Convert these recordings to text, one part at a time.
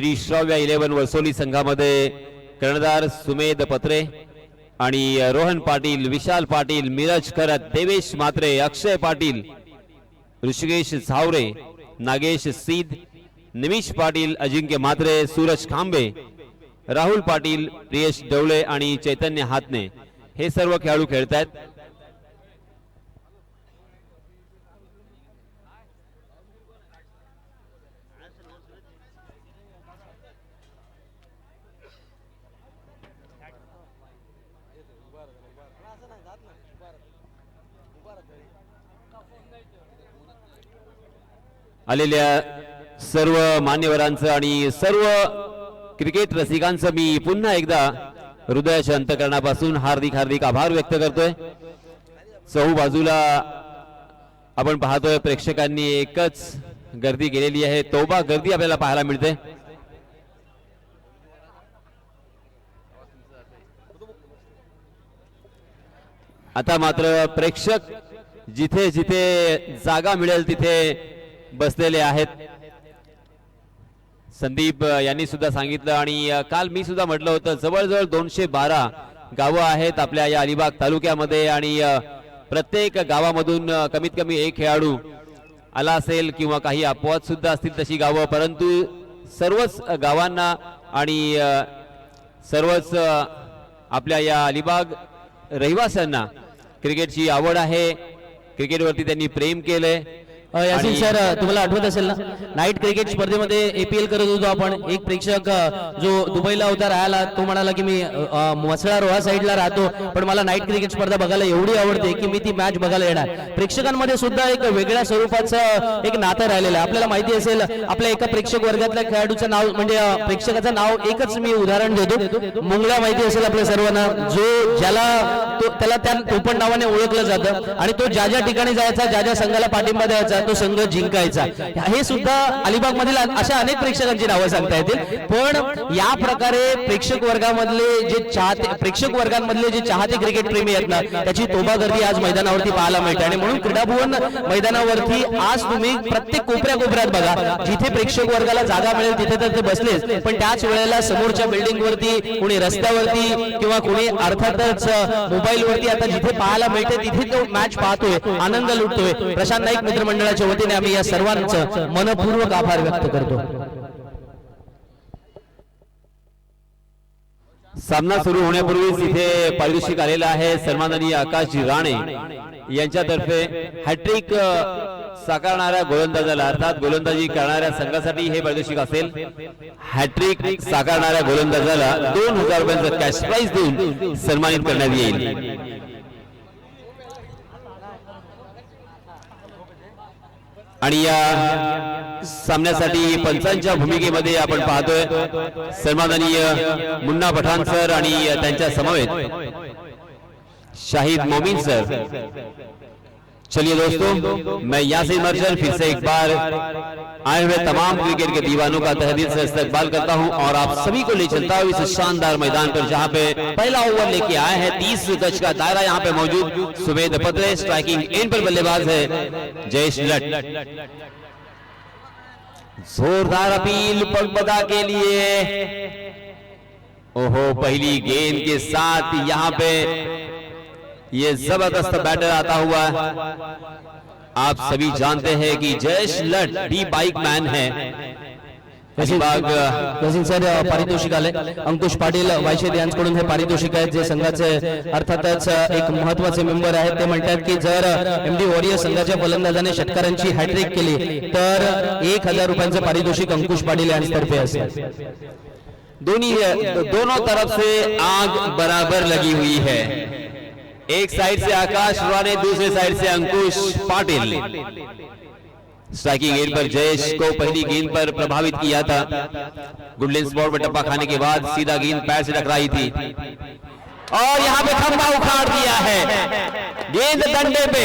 त्रिश्राव्य 11 वर्सोली संघामध्ये कर्णधार सुमेध पत्रे आणि रोहन पाटील, विशाल पाटील, मिरज खरत, देवेश मात्रे, अक्षय पाटील, ऋषिकेश झावरे, नागेश सीद, निमिष पाटील, अजिंक्य मात्रे, सूरज खांबे, राहुल पाटील, प्रियेश डवळे आणि चैतन्य हातने हे सर्व खेळाडू खेळतात। आलेल्या सर्व मान्यवरांचं आणि सर्व क्रिकेट रसिकांचं मी पुन्हा एकदा हृदयाच्या अंतःकरणापासून हार्दिक हार्दिक आभार व्यक्त करतोय। चहू बाजूला आपण पाहतोय प्रेक्षकांनी एकच गर्दी केलेली आहे, तोबा गर्दी आपल्याला पाहायला मिळते। आता मात्र प्रेक्षक जिथे जिथे जागा मिळेल तिथे बसलेले आहेत। संदीप यांनी सुद्धा सांगितलं आणि काल मी सुद्धा म्हटलं होतं जवळजवळ 212 गावं आहेत आपल्या या अलिबाग तालुक्यामध्ये आणि प्रत्येक गावामधून कमीत कमी एक खेळाडू आला असेल किंवा काही अपवाद सुद्धा असतील तशी गावं, परंतु सर्वच गावांना आणि सर्वच आपल्या या अलिबाग रहिवाशांना क्रिकेटची आवड आहे, क्रिकेटवरती त्यांनी प्रेम केलंय। यासिन सर, तुम्हाला आठवत असेल ना नाईट क्रिकेट स्पर्धेमध्ये एपीएल करत होतो आपण, एक प्रेक्षक जो दुबईला होता राहायला तो म्हणाला की मी मसळा रोहा साईडला राहतो पण मला नाईट क्रिकेट स्पर्धा बघायला एवढी आवडते की मी ती मॅच बघायला येणार। प्रेक्षकांमध्ये सुद्धा एक वेगळ्या स्वरूपाचं एक नातं राहिलेलं आहे। आपल्याला माहिती असेल आपल्या एका प्रेक्षक वर्गातल्या खेळाडूचं नाव म्हणजे प्रेक्षकाचं नाव एकच मी उदाहरण देतो, मुंगळा माहिती असेल आपल्या सर्वांना, जो ज्याला त्याला त्या टोपण नावाने ओळखलं जातं आणि तो ज्या ज्या ठिकाणी जायचा, ज्या ज्या संघाला पाठिंबा द्यायचा तो संघ जिंकायचा। हे सुद्धा अलिबाग मधील अशा अनेक प्रेक्षकांची नावं सांगता येतील, पण या प्रकारे प्रेक्षक वर्गामधले जे चाहते क्रिकेट प्रेमी आहेत ना त्याची तोबा गर्दी आज मैदानावरती पाहायला मिळते आणि म्हणून क्रीडाभुवन मैदानावरती आज तुम्ही प्रत्येक कोपऱ्यात बघा, जिथे प्रेक्षक वर्गाला जागा मिळेल तिथे तर ते बसलेच, पण त्याच वेळेला समोरच्या बिल्डिंग वरती, कोणी रस्त्यावरती किंवा कोणी अर्थातच मोबाईल वरती आता जिथे पाहायला मिळते तिथे तो मॅच पाहतोय, आनंद लुटतोय। प्रशांत नाईक मित्रमंडळाच्या वतीने आम्ही या सर्वांचं मनपूर्वक आभार व्यक्त करतो। सामना सुरू होण्यापूर्वीच इथे पारितोषिक आलेला आहे। सन्माननीय आकाशजी राणे यांच्यातर्फे हॅट्रिक साकारणाऱ्या गोलंदाजाला अर्थात गोलंदाजी करणाऱ्या संघासाठी हे पारितोषिक असेल। हॅट्रिक साकारणाऱ्या गोलंदाजाला 2000 रुपयांचा कॅश प्राइज देऊन सन्मानित करण्यात येईल। आणि या सामन्यासाठी पंचांच्या भूमिकेमध्ये आपण पाहतोय सन्माननीय मुन्ना पठाण सर आणि त्यांच्या समवेत शाहिद मोमीन सर। चलिए दोस्तों, मैं यासिन मर्चेंट फिर से एक बार आए हुए तमाम क्रिकेट के दीवानों का तहे दिल से इस्तकबाल करता हूं और आप सभी को ले चलता हूं इस शानदार मैदान पर जहां पे पहला ओवर लेके आए हैं। 30 गज का दायरा यहां पे मौजूद। सुमेध पत्रे स्ट्राइकिंग एंड पर बल्लेबाज है जयेश लट। जोरदार अपील पगबदा के लिए। ओहो, पहली गेंद के साथ यहां पे ये जबरदस्त बैटर आता हुआ। आप सभी जानते हैं कि जयेश लट भी बाइक मैन है। यासिन सर, पारितोषिक आले अंकुश पाटील वायशेद यांच्याकडून हे पारितोषिक आहे, जे संघाचे अर्थातच एक महत्त्वाचे मेंबर आहेत। ते म्हणतात की जर एमडी वॉरियर संघाच्या फलंदाजाने षटकारांची हॅट्रिक केली तर 1000 रुपयांचं पारितोषिक अंकुश पाटील यांच्यातर्फे असेल। दोनों तरफ से आग बराबर लगी हुई है। एक साइड से आकाश राणे, दूसरे साइड से अंकुश पाटिल। स्ट्राइकिंग एंड पर जयेश को पहली गेंद पर प्रभावित किया था। गुडलैंड स्पॉट पर टप्पा खाने के बाद सीधा गेंद पैर से टकराई थी और यहां पे खंभा उखाड़ दिया है। गेंद डंडे पे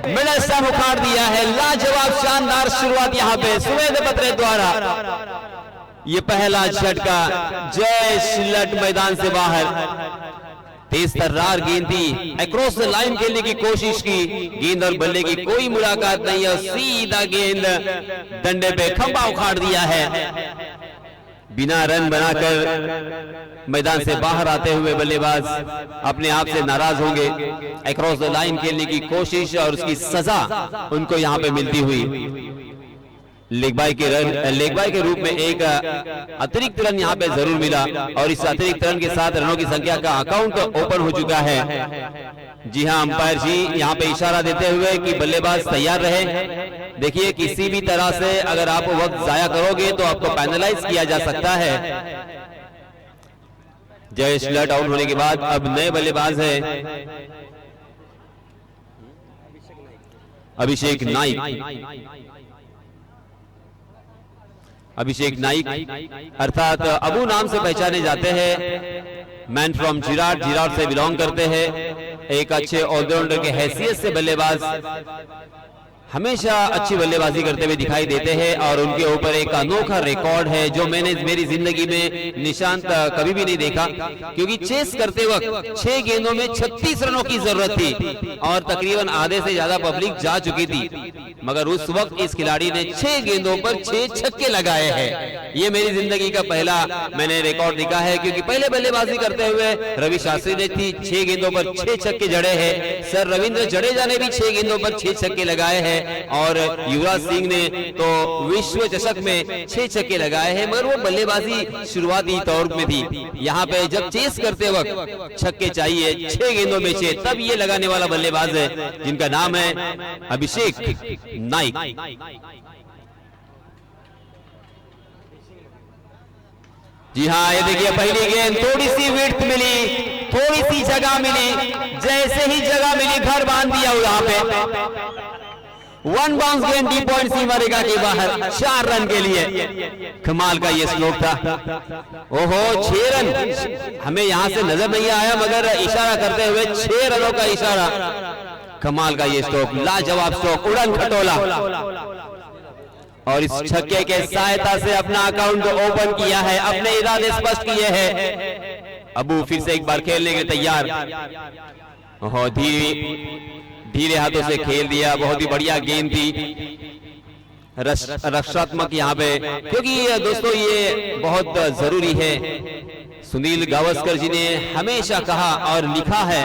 मिडल स्टंप उखाड़ दिया है। लाजवाब शानदार शुरुआत यहां पे सुमेध पत्रे द्वारा। ये पहला झटका, जयेश लट मैदान से बाहर। तेज तर्रार गेंद थी, अक्रॉस द लाइन खेलने की कोशिश की, गेंद और बल्ले की कोई मुलाकात नहीं है, सीधा गेंद डंडे पे खंभा उखाड़ दिया है। बिना रन बनाकर मैदान से बाहर आते हुए बल्लेबाज अपने आप से नाराज होंगे। अक्रॉस द लाइन खेलने की कोशिश और उसकी सजा उनको यहां पे मिलती हुई। लेग बाय के रूप में एक अतिरिक्त रन यहां पे जरूर मिला और इस अतिरिक्त रन के साथ रनों की संख्या का अकाउंट ओपन हो चुका है। जी हां, अंपायर जी यहां पे इशारा देते हुए कि बल्लेबाज तैयार रहे। देखिए, किसी भी तरह से अगर आप वक्त जाया करोगे तो आपको पैनलाइज किया जा सकता है। जयेश लट आउट होने के बाद अब नए बल्लेबाज है अभिषेक नाइक अर्थात अबू नाम से पहचाने जाते हैं। मैन फ्रॉम जिराट से बिलोंग करते हैं। एक अच्छे ऑलराउंडर के हैसियत से बल्लेबाज हमेशा अच्छी बल्लेबाजी करते हुए दिखाई देते हैं और उनके ऊपर एक अनोखा रिकॉर्ड है जो मैंने मेरी जिंदगी में निशांत कभी भी नहीं देखा, क्योंकि चेस करते वक्त 6 गेंदों में 36 रनों की जरूरत थी और तकरीबन आधे से ज्यादा पब्लिक जा चुकी थी, मगर उस वक्त इस खिलाड़ी ने 6 गेंदों पर 6 छक्के लगाए हैं। ये मेरी जिंदगी का पहला मैंने रिकॉर्ड देखा है, क्योंकि पहले बल्लेबाजी करते हुए रवि शास्त्री ने थी 6 गेंदों पर 6 छक्के जड़े हैं। सर रविंद्र जडेजा ने भी 6 गेंदों पर 6 छक्के लगाए हैं और युवराज सिंह ने तो विश्व चषक में 6 छक्के लगाए हैं, मगर वो बल्लेबाजी शुरुआती तौर में थी। यहाँ पे जब चेस करते वक्त छक्के चाहिए 6 गेंदों में 6, तब ये लगाने वाला बल्लेबाज है जिनका नाम है अभिषेक नाइक। जी हाँ, ये देखिए पहली गेंद थोड़ी सी विड्थ मिली, थोड़ी सी जगह मिली, जैसे ही जगह मिली घर बांध दिया यहाँ पे। 1 बाउंस गेंद डी पॉइंट सीमा रेखा के बाहर 4 रन के लिए। कमाल का ये स्ट्रोक था। ओहो, 6 रन हमें यहां से नजर नहीं आया, मगर इशारा करते हुए 6 रनों का इशारा। कमाल का ये स्ट्रोक, लाजवाब स्ट्रोक, उड़न खटोला और इस छक्के के सहायता से अपना अकाउंट ओपन किया है, अपने इरादे स्पष्ट किए हैं। अबू फिर से एक बार खेलने के तैयार। ओहो, धीरे हाथों से खेल दिया, बहुत ही बढ़िया गेंद थी, रक्षात्मक यहाँ पे, क्योंकि दोस्तों ये बहुत जरूरी है। सुनील गावस्कर जी ने हमेशा कहा और लिखा है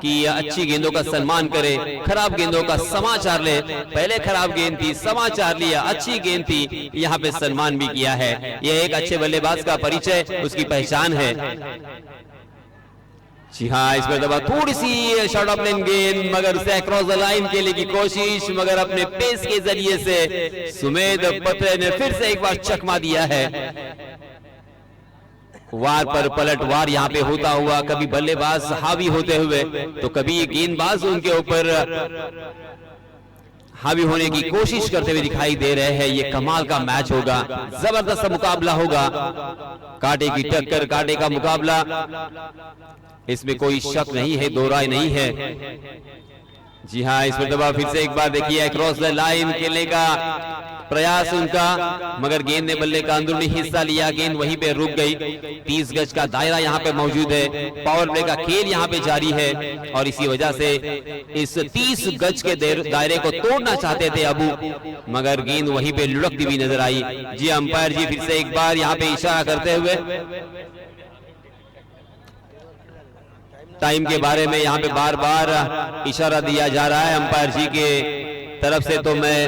कि अच्छी गेंदों का सम्मान करे, खराब गेंदों का समाचार ले। पहले खराब गेंद थी, समाचार लिया, अच्छी गेंद थी, यहाँ पे सम्मान भी किया है। यह एक अच्छे बल्लेबाज का परिचय, उसकी पहचान है। जी हाँ, इसमें दबा थोड़ी सी शॉर्ट ऑफ लेन गेंद, मगर उसे अक्रॉस द लाइन खेलने की कोशिश, मगर अपने पेस के जरिए से सुमेध पत्रे ने फिर से एक बार चकमा दिया है। वार पर पलटवार यहाँ पे होता हुआ, कभी बल्लेबाज हावी होते हुए तो कभी गेंदबाज उनके ऊपर हावी होने की कोशिश करते हुए दिखाई दे रहे हैं। ये कमाल का मैच होगा, जबरदस्त मुकाबला होगा, कांटे की टक्कर, कांटे का मुकाबला, इसमें कोई शक नहीं है, दो राय नहीं है। जी हाँ, इसमें दबा फिर से एक बार देखिए अक्रॉस द लाइन खेलने का प्रयास उनका, मगर गेंद ने बल्ले का अंदरूनी हिस्सा लिया, गेंद वहीं पे रुक गई। 30 गज का दायरा यहाँ पे मौजूद है, पावर प्ले का खेल यहाँ पे जारी है और इसी वजह से इस 30 गज के दायरे को तोड़ना चाहते थे अबू, मगर गेंद वहीं पे लुढ़कती हुई नजर आई। जी अंपायर जी फिर से एक बार यहाँ पे इशारा करते हुए टाइम के बारे में यहाँ पे बार बार इशारा दिया जा रहा है अंपायर जी के तरफ से। तो मैं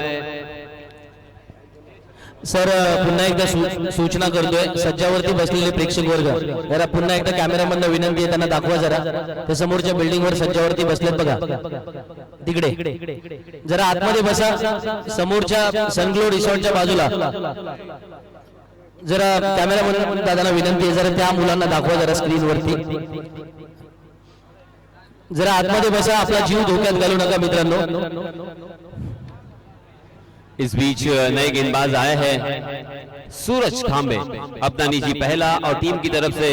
सर पुन्हा एकदा सूचना करतोय, सज्जावरती बसलेले प्रेक्षक वर्ग जरा पुन्हा एकदा कॅमेरामॅनला विनंती आहे, त्यांना दाखवा जरा, ते समोरच्या बिल्डिंग वर सज्जावरती बसलेत बघा, तिकडे जरा आतमध्ये बसा, समोरच्या सनग्लो रिसॉर्टच्या बाजूला जरा कॅमेरामॅन दादांना विनंती आहे, जरा त्या मुलांना दाखवा जरा स्क्रीन वरती, जरा आतमध्ये बसा, आपला जीव धोक्यात घालू नका मित्रांनो। इस बीच नए गेंदबाज आए हैं सूरज खांबे, अपना निजी पहला और टीम की तरफ से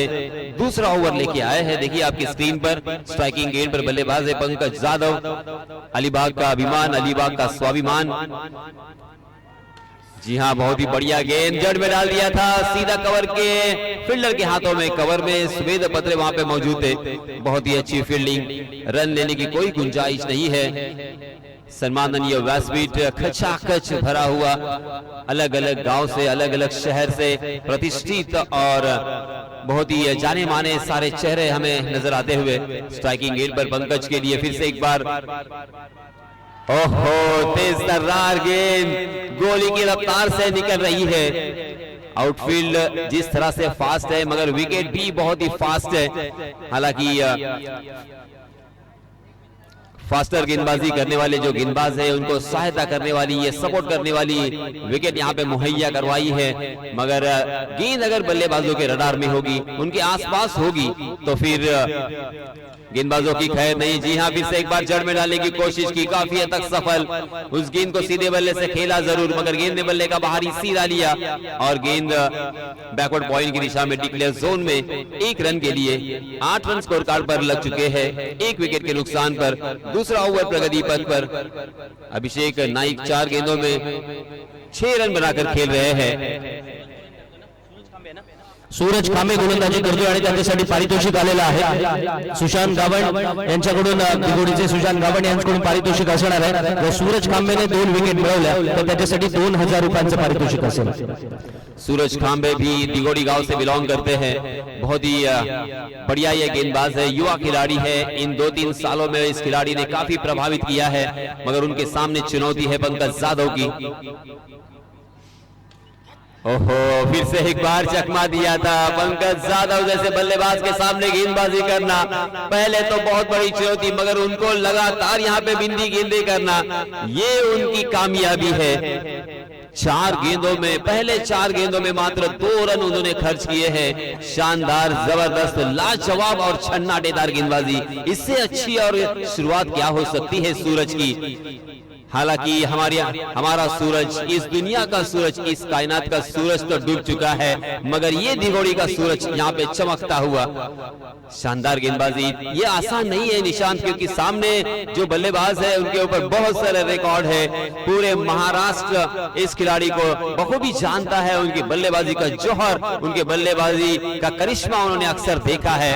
दूसरा ओवर लेके आए हैं। देखिए आपकी स्क्रीन पर स्ट्राइकिंग गेंद पर बल्लेबाज है पंकज जाधव, अलीबाग का अभिमान, अलीबाग का स्वाभिमान। जी हाँ, बहुत ही बढ़िया गेंद जड़ में डाल दिया था, सीधा कवर के फील्डर के हाथों में, कवर में सुमेध पत्रे वहां पे मौजूद थे। बहुत ही अच्छी फील्डिंग, रन लेने की कोई गुंजाइश नहीं है। सम्माननीय व्यासपीठ खचाखच भरा हुआ, अलग अलग गांव से, अलग अलग शहर से प्रतिष्ठित और बहुत ही जाने माने सारे चेहरे हमें नजर आते हुए। स्ट्राइकिंग गेंद पर पंकज के लिए फिर से एक बार, ओहो, तेज तर्रार गेंद गोली की रफ्तार से निकल रही है। आउटफील्ड जिस तरह से फास्ट है मगर विकेट भी बहुत ही फास्ट है। हालांकि फास्टर गेंदबाजी करने वाले जो गेंदबाज है उनको सहायता करने वाली, ये सपोर्ट करने वाली विकेट यहाँ पे मुहैया करवाई है, मगर गेंद अगर बल्लेबाजों के रडार में होगी, उनके आसपास होगी, तो फिर गेंदबाजों की खैर नहीं। जी हाँ, फिर से एक बार जड़ में डालने की कोशिश की, काफी हद तक सफल। उस गेंद को सीधे बल्ले से खेला जरूर, मगर गेंद ने बल्ले का बाहरी सीधा लिया और गेंद बैकवर्ड पॉइंट की दिशा में डिक्लेयर जोन में 1 रन के लिए 8 रन स्कोर कार्ड पर लग चुके हैं। 1 विकेट के नुकसान पर दूसरा ओवर प्रगति पथ पर अभिषेक नाइक 4 गेंदों में 6 रन बनाकर खेल रहे हैं। सूरज खांबे गोलंदाजी करतोय आणि त्यांच्यासाठी पारितोषिक आलेलं आहे। सुशांत गावण यांच्याकडून, दिघोडीचे सुशांत गावण यांच्याकडून पारितोषिक असणार आहे। जर सूरज खांबेने 2 विकेट मिळवल्या तर त्याच्यासाठी 2000 रुपयांचं पारितोषिक असेल। सूरज खांबे भी दिघोड़ी गांव से बिलोंग करते हैं, बहुत ही बढ़िया ये गेंदबाज है, युवा खिलाड़ी है। इन 2-3 सालों में इस खिलाड़ी ने काफी प्रभावित किया है, मगर उनके सामने चुनौती है पंकज जाधव की। ओहो, फिर से एक बार चकमा दिया था। पंकज जाधव जैसे बल्लेबाज के सामने गेंदबाजी करना पहले तो बहुत बड़ी चुनौती, मगर उनको लगातार यहाँ पे बिंदी गेंदे करना, ये उनकी कामयाबी है। 4 गेंदों में, पहले 4 गेंदों में मात्र 2 रन उन्होंने खर्च किए हैं। शानदार, जबरदस्त, लाजवाब और छन्नाटेदार गेंदबाजी। इससे अच्छी और शुरुआत क्या हो सकती है सूरज की। हालांकि हमारा सूरज, इस दुनिया का सूरज, इस कायनात का सूरज तो डूब चुका है, मगर ये दिघोड़ी का सूरज यहाँ पे चमकता हुआ। शानदार गेंदबाजी, ये आसान नहीं है निशांत, क्योंकि सामने जो बल्लेबाज है उनके ऊपर बहुत सारे रिकॉर्ड है। पूरे महाराष्ट्र इस खिलाड़ी को बखूबी जानता है, उनकी बल्लेबाजी का जौहर, उनके बल्लेबाजी का करिश्मा उन्होंने अक्सर देखा है।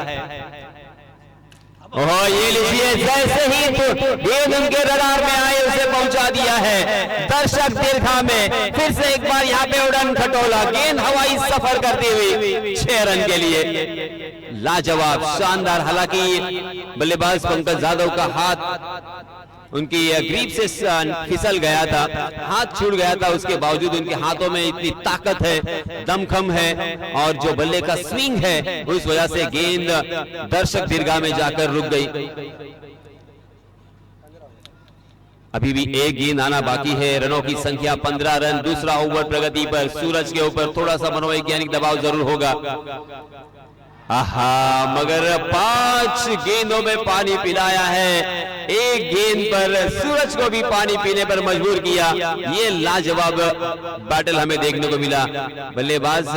ओह, ये लीजिए, जैसे ही गेंद उनके रडार में आए उसे पहुंचा दिया है दर्शक दीर्घा में। फिर से एक बार यहाँ पे उड़न खटोला, गेंद हवाई सफर करती हुई 6 रन के लिए। लाजवाब, शानदार। हालांकि बल्लेबाज पंकज जाधव का हाथ उनकी ग्रीप से फिसल गया था, हाथ छूट गया था, उसके बावजूद उनके हाथों में इतनी ताकत है, दमखम है, और जो बल्ले का स्विंग है उस वजह से गेंद दर्शक दीर्घा में जाकर रुक गई। अभी भी एक गेंद आना बाकी है। रनों की संख्या 15 रन। दूसरा ओवर प्रगति पर। सूरज के ऊपर थोड़ा सा मनोवैज्ञानिक दबाव जरूर होगा। आहा, मगर 5 गेंदों में पानी पिलाया है। एक गेंद पर सूरज को भी पानी पीने पर मजबूर किया। ये लाजवाब बैटल हमें देखने को मिला। बल्लेबाज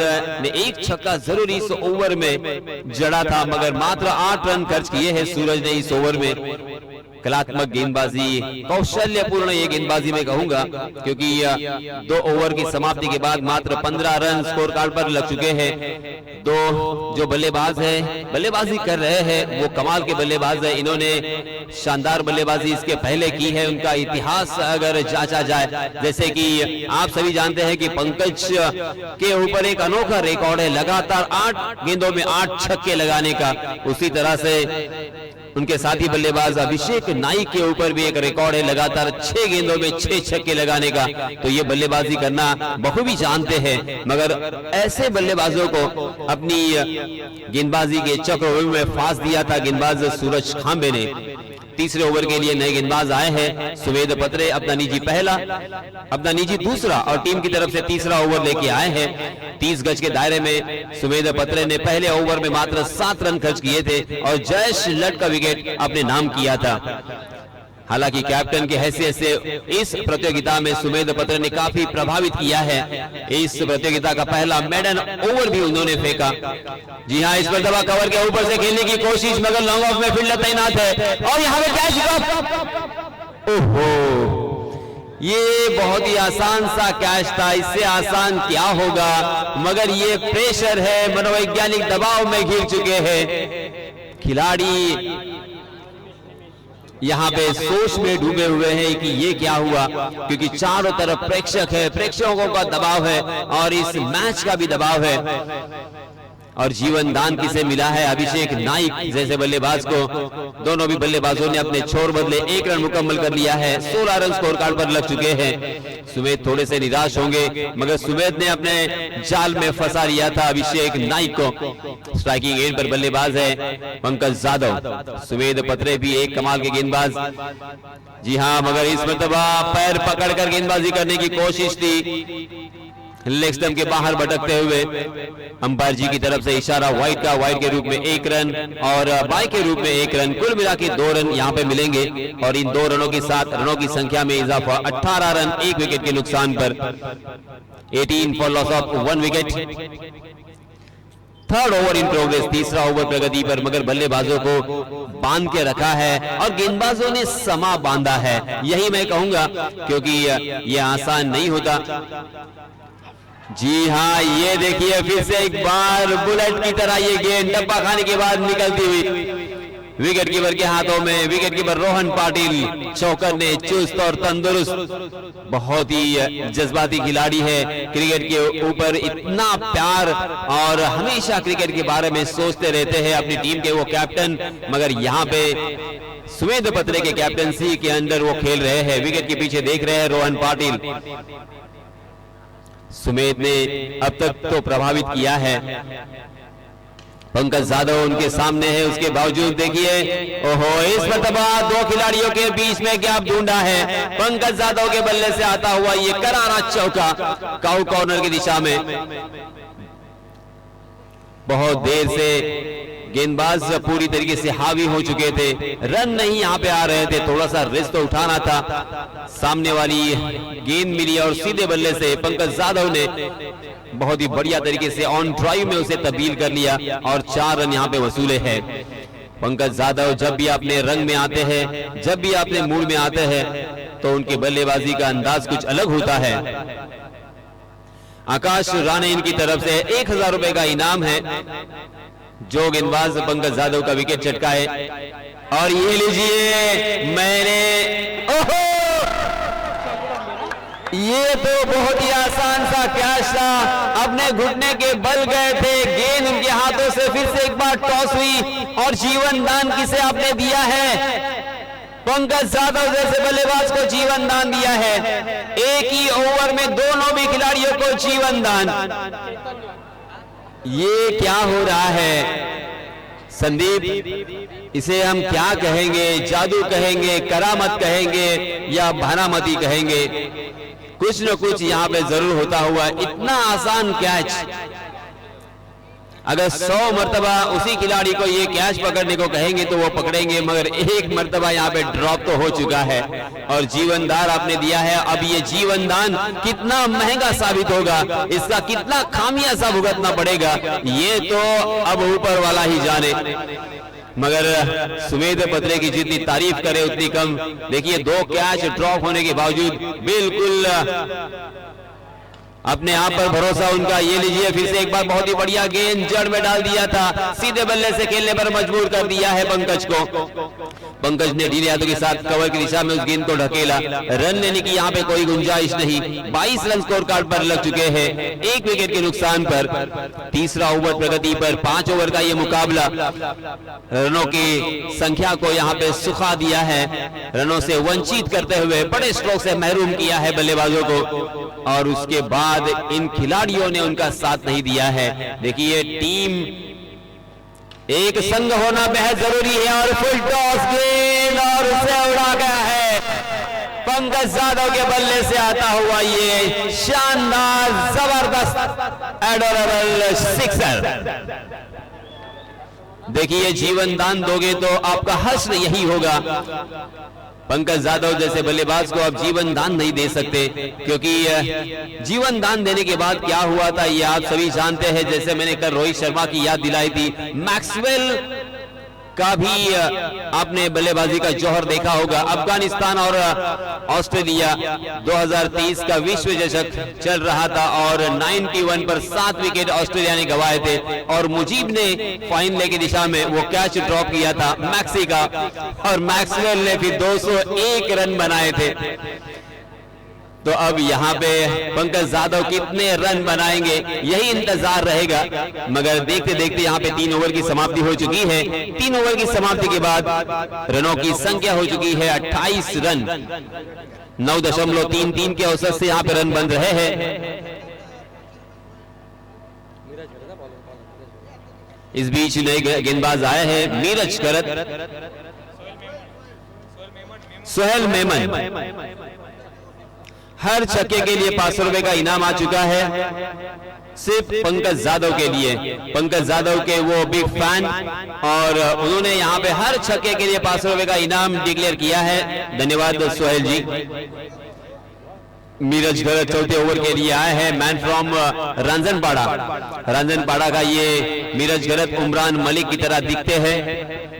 ने 1 छक्का जरूर इस ओवर में जड़ा था, मगर मात्र 8 रन खर्च किए हैं सूरज ने इस ओवर में। कलात्मक गेंदबाजी, कौशल्यपूर्ण ये गेंदबाजी मैं कहूंगा, क्योंकि 2 ओवर की समाप्ति के बाद मात्र 15 रन स्कोर कार्ड पर लग चुके हैं। 2 जो बल्लेबाज हैं, बल्लेबाजी कर रहे हैं, वो कमाल के बल्लेबाज हैं। इन्होंने शानदार बल्लेबाजी इसके पहले की है। उनका इतिहास अगर जांचा जाए, जैसे कि आप सभी जानते हैं कि पंकज के ऊपर एक अनोखा रिकॉर्ड है, लगातार 8 गेंदों में 8 छक्के लगाने का। उसी तरह से उनके साथी बल्लेबाज अभिषेक नाइक के ऊपर भी एक रिकॉर्ड है, लगातार 6 गेंदों में 6 छक्के लगाने का। तो ये बल्लेबाजी करना बखूबी जानते हैं, मगर ऐसे बल्लेबाजों को अपनी गेंदबाजी के चक्रव्यूह में फांस दिया था गेंदबाज सूरज खांबे ने। तीसरे ओवर के लिए नए गेंदबाज आए हैं। सुवेद पत्रे अपना निजी पहला, अपना निजी दूसरा और टीम की तरफ से तीसरा ओवर लेके आए हैं। 30 गज के दायरे में सुवेद पत्रे ने पहले ओवर में मात्र 7 रन खर्च किए थे और जयेश लट का विकेट अपने नाम किया था। हालांकि कैप्टन की हैसियत से इस प्रतियोगिता में सुमेध पत्र ने काफी प्रभावित किया है। इस प्रतियोगिता का पहला मेडन ओवर भी उन्होंने फेंका। जी हां, इस पर दबा कवर के ऊपर से खेलने की कोशिश, मगर लॉन्ग ऑफ में फील्डर तैनात है और यहाँ पे कैच। ओहो, ये बहुत ही आसान सा कैच था, इससे आसान क्या होगा, मगर ये प्रेशर है, मनोवैज्ञानिक दबाव में घिर चुके हैं खिलाड़ी। यहाँ पे सोच में डूबे हुए हैं कि ये क्या हुआ, क्योंकि चारों तरफ प्रेक्षक है, प्रेक्षकों का दबाव है और इस मैच का भी दबाव है। और जीवन दान किसे मिला है? अभिषेक नाइक जैसे बल्लेबाज को। दोनों भी बल्लेबाजों ने अपने छोर बदले 1 रन मुकम्मल कर लिया है। 16 रन स्कोर कार्ड पर लग चुके हैं। सुमेध थोड़े से निराश होंगे, मगर सुमेध ने अपने जाल में फंसा लिया था अभिषेक नाइक को। स्ट्राइकिंग एंड पर बल्लेबाज है पंकज जाधव। सुमेध पत्रे भी एक कमाल के गेंदबाज। जी हाँ, मगर इस मरतबा पैर पकड़कर गेंदबाजी करने की कोशिश थी, लेग स्टंप के बाहर भटकते हुए। अंपायर जी की तरफ से इशारा वाइड का, वाइड के रूप में 1 रन और बाई के रूप में 1 रन, कुल मिला के 2 रन यहाँ पे मिलेंगे। और इन 2 रनों के साथ रनों की संख्या में इजाफा, 18 रन 1 विकेट के नुकसान पर, 18 for loss of 1 wicket. Third over in progress, तीसरा ओवर प्रगति पर, मगर बल्लेबाजों को बांध के रखा है और गेंदबाजों ने समा बांधा है, यही मैं कहूंगा, क्योंकि ये आसान नहीं होता। जी हाँ, ये देखिए फिर से एक बार बुलेट की तरह ये गेंद डब्बा खाने के बाद निकलती हुई विकेट कीपर के हाथों में। विकेट कीपर रोहन पाटिल चौकन्ने, चुस्त और तंदुरुस्त, बहुत ही जज्बाती खिलाड़ी है। क्रिकेट के ऊपर इतना प्यार और हमेशा क्रिकेट के बारे में सोचते रहते हैं, अपनी टीम के वो कैप्टन। मगर यहाँ पे सुमेध पत्रे के कैप्टनसी के अंदर वो खेल रहे हैं। विकेट के पीछे देख रहे हैं रोहन पाटिल। सुमेध ने अब तक तो प्रभावित किया है, पंकज जाधव उनके सामने है, उसके बावजूद देखिए ओहो, इस मरतबा 2 खिलाड़ियों के बीच में गैप ढूंढा है। पंकज जाधव के बल्ले से आता हुआ ये करारा चौका काउ कॉर्नर की दिशा में। बहुत देर से गेंदबाज पूरी तरीके से हावी हो चुके थे, रन नहीं यहाँ पे आ रहे थे, थोड़ा सा रिस्क तो उठाना था। सामने वाली गेंद मिली और सीधे बल्ले से पंकज जाधव ने बहुत ही बढ़िया तरीके से ऑन ड्राइव में उसे तब्दील कर लिया और 4 रन यहाँ पे वसूले हैं। पंकज जाधव जब भी अपने रंग में आते हैं, जब भी अपने मूड में आते हैं, तो उनके बल्लेबाजी का अंदाज कुछ अलग होता है। आकाश राणे इनकी तरफ से 1000 रुपए का इनाम है, जो गेंदबाज पंकज जाधव का विकेट चटकाए। और ये लीजिए, मैंने ओहो, ये तो बहुत ही आसान सा कैच था, अपने घुटने के बल गए थे, गेंद उनके हाथों से फिर से एक बार टॉस हुई और जीवन दान किसे आपने दिया है? पंकज जाधव जैसे बल्लेबाज को जीवन दान दिया है। एक ही ओवर में दोनों भी खिलाड़ियों को जीवन दान। ये क्या हो रहा है संदीप? इसे हम क्या कहेंगे? जादू कहेंगे, करामत कहेंगे या भानामती कहेंगे? कुछ न कुछ यहाँ पे जरूर होता हुआ। इतना आसान कैच, अगर 100 मरतबा उसी खिलाड़ी को ये कैच पकड़ने को कहेंगे तो वो पकड़ेंगे, मगर एक मरतबा यहाँ पे ड्रॉप तो हो चुका है और जीवनदान आपने दिया है। अब ये जीवनदान कितना महंगा साबित होगा, इसका कितना खामियाजा भुगतना पड़ेगा, ये तो अब ऊपर वाला ही जाने। मगर सुमेध पत्रे की जितनी तारीफ करे उतनी कम। देखिए 2 कैच ड्रॉप होने के बावजूद बिल्कुल अपने आप पर भरोसा उनका। ये लीजिए फिर से एक बार बहुत ही बढ़िया गेंद जड़ में डाल दिया था, सीधे बल्ले से खेलने पर मजबूर कर दिया है पंकज को। पंकज ने ढीले हाथों के साथ कवर की दिशा में उस गेंद को ढकेला, रन लेने की यहाँ पे कोई गुंजाइश नहीं। 22 रन स्कोर कार्ड पर लग चुके हैं, 1 विकेट के नुकसान पर। तीसरा ओवर प्रगति पर, 5 ओवर का ये मुकाबला रनों की संख्या को यहाँ पे सुखा दिया है, रनों से वंचित करते हुए बड़े स्ट्रोक से महरूम किया है बल्लेबाजों को। और उसके बाद इन खिलाड़ियों ने उनका साथ नहीं दिया है। देखिए टीम एक संग होना बेहद जरूरी है और फुल टॉस गेंद और उसे उड़ा गया है। पंकज जाधव के बल्ले से आता हुआ ये शानदार जबरदस्त एडोरेबल सिक्सर। देखिए जीवन दान दोगे तो आपका हश्र यही होगा। पंकज जाधव जैसे बल्लेबाज को अब जीवन दान नहीं दे सकते, क्योंकि जीवन दान देने के बाद क्या हुआ था ये आप सभी जानते हैं। जैसे मैंने कल रोहित शर्मा की याद दिलाई थी, मैक्सवेल का भी आपने बल्लेबाजी का जौहर देखा होगा। अफगानिस्तान और ऑस्ट्रेलिया 2023 का विश्व चषक चल रहा था और 91 पर 7 विकेट ऑस्ट्रेलिया ने गंवाए थे और मुजीब ने फाइन ले की दिशा में वो कैच ड्रॉप किया था मैक्सी का और मैक्सवेल ने फिर 201 रन बनाए थे। तो अब यहाँ पे पंकज यादव कितने रन बनाएंगे यही इंतजार रहेगा, मगर देखते देखते यहाँ पे 3 ओवर की समाप्ति हो चुकी है। 3 ओवर की समाप्ति के बाद रनों की संख्या हो चुकी है 28 रन। 9.33 के औसत से यहाँ पे रन बन रहे हैं। इस बीच नए गेंदबाज आए हैं नीरज करत, सोहेल मेमन। हर छक्के के लिए 500 रुपए का इनाम आ चुका है सिर्फ पंकज यादव के लिए। पंकज यादव के वो बिग फैन और उन्होंने यहाँ पे हर छक्के के लिए 500 रुपए का इनाम डिक्लेयर किया है। धन्यवाद सोहेल जी। नीरज गलत चौथे ओवर के लिए आए हैं मैन फ्रॉम रांजनपाड़ा। रांजनपाड़ा का ये नीरज गलत उमरान मलिक की तरह दिखते हैं।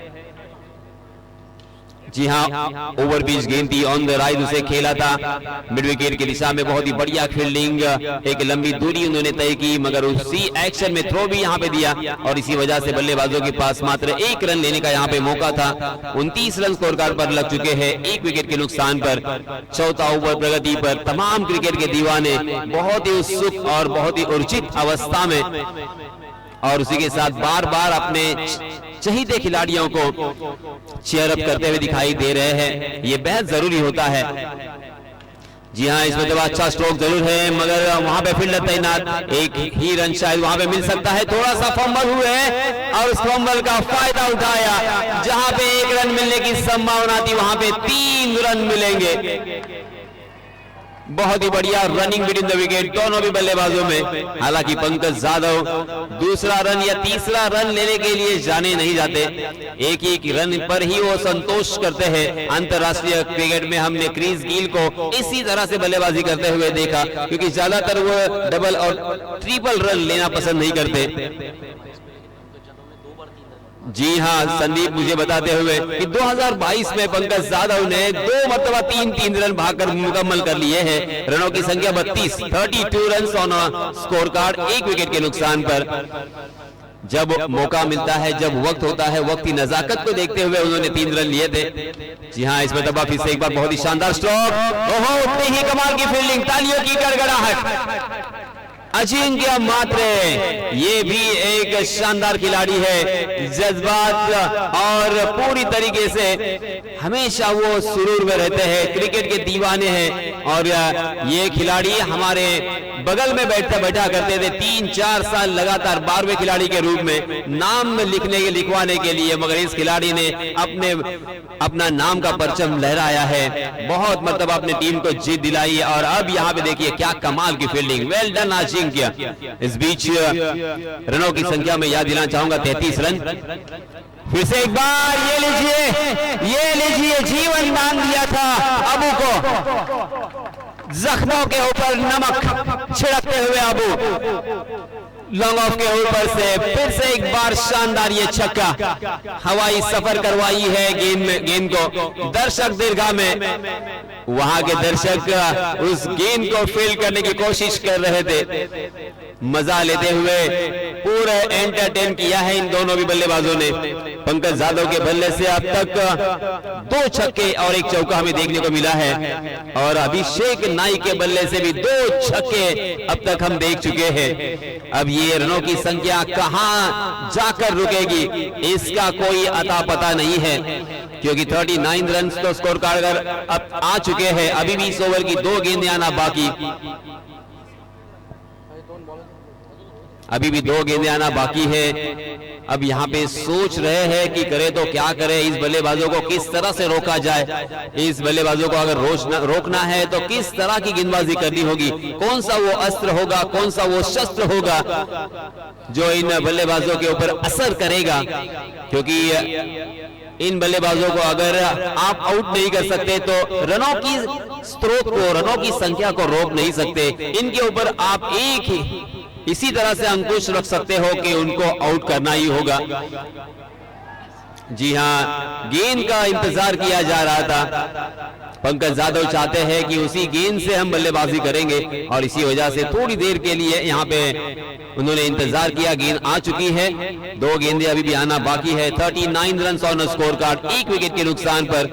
जी हाँ, ओवर बीच गेंद थी ऑन द राइट, उसे खेला था मिड विकेट की दिशा में। बहुत ही बढ़िया फील्डिंग, एक लंबी दूरी उन्होंने तय की मगर उसी एक्शन में थ्रो भी यहाँ पे दिया और इसी वजह से बल्लेबाजों के पास मात्र 1 रन लेने का यहाँ पे मौका था। 29 रन स्कोर कार्ड पर लग चुके हैं 1 विकेट के नुकसान पर। चौथा ओवर प्रगति पर तमाम क्रिकेट के दीवाने बहुत ही उत्सुक और बहुत ही ऊर्जित अवस्था में और उसी के साथ बार बार अपने चहीते खिलाड़ियों को चीयर अप करते हुए दिखाई दे रहे हैं। ये बेहद जरूरी होता है। जी हाँ, इसमें तो अच्छा स्ट्रोक जरूर है मगर वहां पे फील्डर तैनात, एक ही रन शायद वहां पे मिल सकता है। थोड़ा सा फंबल हुए और उस फंबल का फायदा उठाया। जहां पे 1 रन मिलने की संभावना थी वहां पे 3 रन मिलेंगे। बहुत ही बढ़िया रनिंग बिटवीन द विकेट दोनों भी बल्लेबाजों में। हालांकि पंकज यादव दूसरा रन या तीसरा रन लेने के लिए जाने नहीं जाते, एक ही रन पर ही वो संतोष करते हैं। अंतरराष्ट्रीय क्रिकेट में हमने क्रिस गिल को इसी तरह से बल्लेबाजी करते हुए देखा क्योंकि ज्यादातर वो डबल और ट्रिपल रन लेना पसंद नहीं करते। जी हाँ, संदीप मुझे बताते हुए कि 2022 में पंकज यादव ने 2 मरतबा 3 रन भागकर मुकम्मल कर लिए हैं। रनों की संख्या 32 run on scorecard 1 wicket के नुकसान पर। जब मौका मिलता है, जब वक्त होता है, वक्त की नजाकत को देखते हुए उन्होंने 3 रन लिए थे। जी हाँ, इसमें तबाह फिर से एक बार बहुत ही शानदार स्ट्रोक। ओहो, उतनी ही कमाल की फील्डिंग, तालियों की गड़गड़ाहट। अजिंक्य मात्रे ये भी एक शानदार खिलाड़ी है, जज्बात और पूरी तरीके से हमेशा वो सुरूर में रहते हैं, क्रिकेट के दीवाने हैं। और ये खिलाड़ी हमारे बगल में बैठा करते थे 3-4 साल लगातार 12वें खिलाड़ी के रूप में नाम लिखवाने के लिए, मगर इस खिलाड़ी ने अपना नाम का परचम लहराया है। बहुत मतलब अपने टीम को जीत दिलाई और अब यहाँ पे देखिए क्या कमाल की फील्डिंग। वेल डन अजिंक्य। इस बीच रनों की संख्या में याद दिलाना चाहूंगा 33 रन। फिर से एक बार ये लीजिए जीवन दान दिया था अबू को, जख्मों के ऊपर नमक छिड़कते हुए अबू लॉन्ग ऑफ के ऊपर से फिर से एक बार शानदार ये छक्का, हवाई सफर करवाई है गेंद को दर्शक दीर्घा में। वहां के दर्शक उस गेंद को फील करने की कोशिश कर रहे थे, मजा लेते हुए पूरा एंटरटेन किया है इन दोनों भी बल्लेबाजों ने। पंकज यादव के बल्ले से अब तक 2 छक्के और 1 चौका हमें देखने को मिला है और अभिषेक नाइक के बल्ले से भी 2 छक्के अब तक हम देख चुके हैं। अब ये रनों की संख्या कहां जाकर रुकेगी इसका कोई अता पता नहीं है क्योंकि 39 रन तो स्कोर कार्ड अब आ चुके हैं। अभी भी इस ओवर की 2 गेंदें आना बाकी, अभी भी 2 गेंदें आना बाकी है। अब यहाँ पे सोच रहे हैं कि करे तो क्या करे, इस बल्लेबाजों को किस तरह से रोका जाए। इस बल्लेबाजों को अगर रोकना है तो किस तरह की गेंदबाजी करनी होगी, कौन सा वो अस्त्र होगा, कौन सा वो शस्त्र होगा जो इन बल्लेबाजों के ऊपर असर करेगा। क्योंकि इन बल्लेबाजों को अगर आप आउट नहीं कर सकते तो रनों की स्रोत को, रनों की संख्या को रोक नहीं सकते। इनके ऊपर आप एक ही इसी तरह से अंकुश रख सकते हो कि उनको आउट करना ही होगा। जी हां, गेंद का इंतजार किया जा रहा था। पंकज यादव चाहते हैं कि उसी गेंद से हम बल्लेबाजी करेंगे और इसी वजह से थोड़ी देर के लिए यहाँ पे उन्होंने इंतजार किया। गेंद आ चुकी है, 2 गेंदें अभी भी आना बाकी है। 39 run on scorecard, 1 wicket के नुकसान पर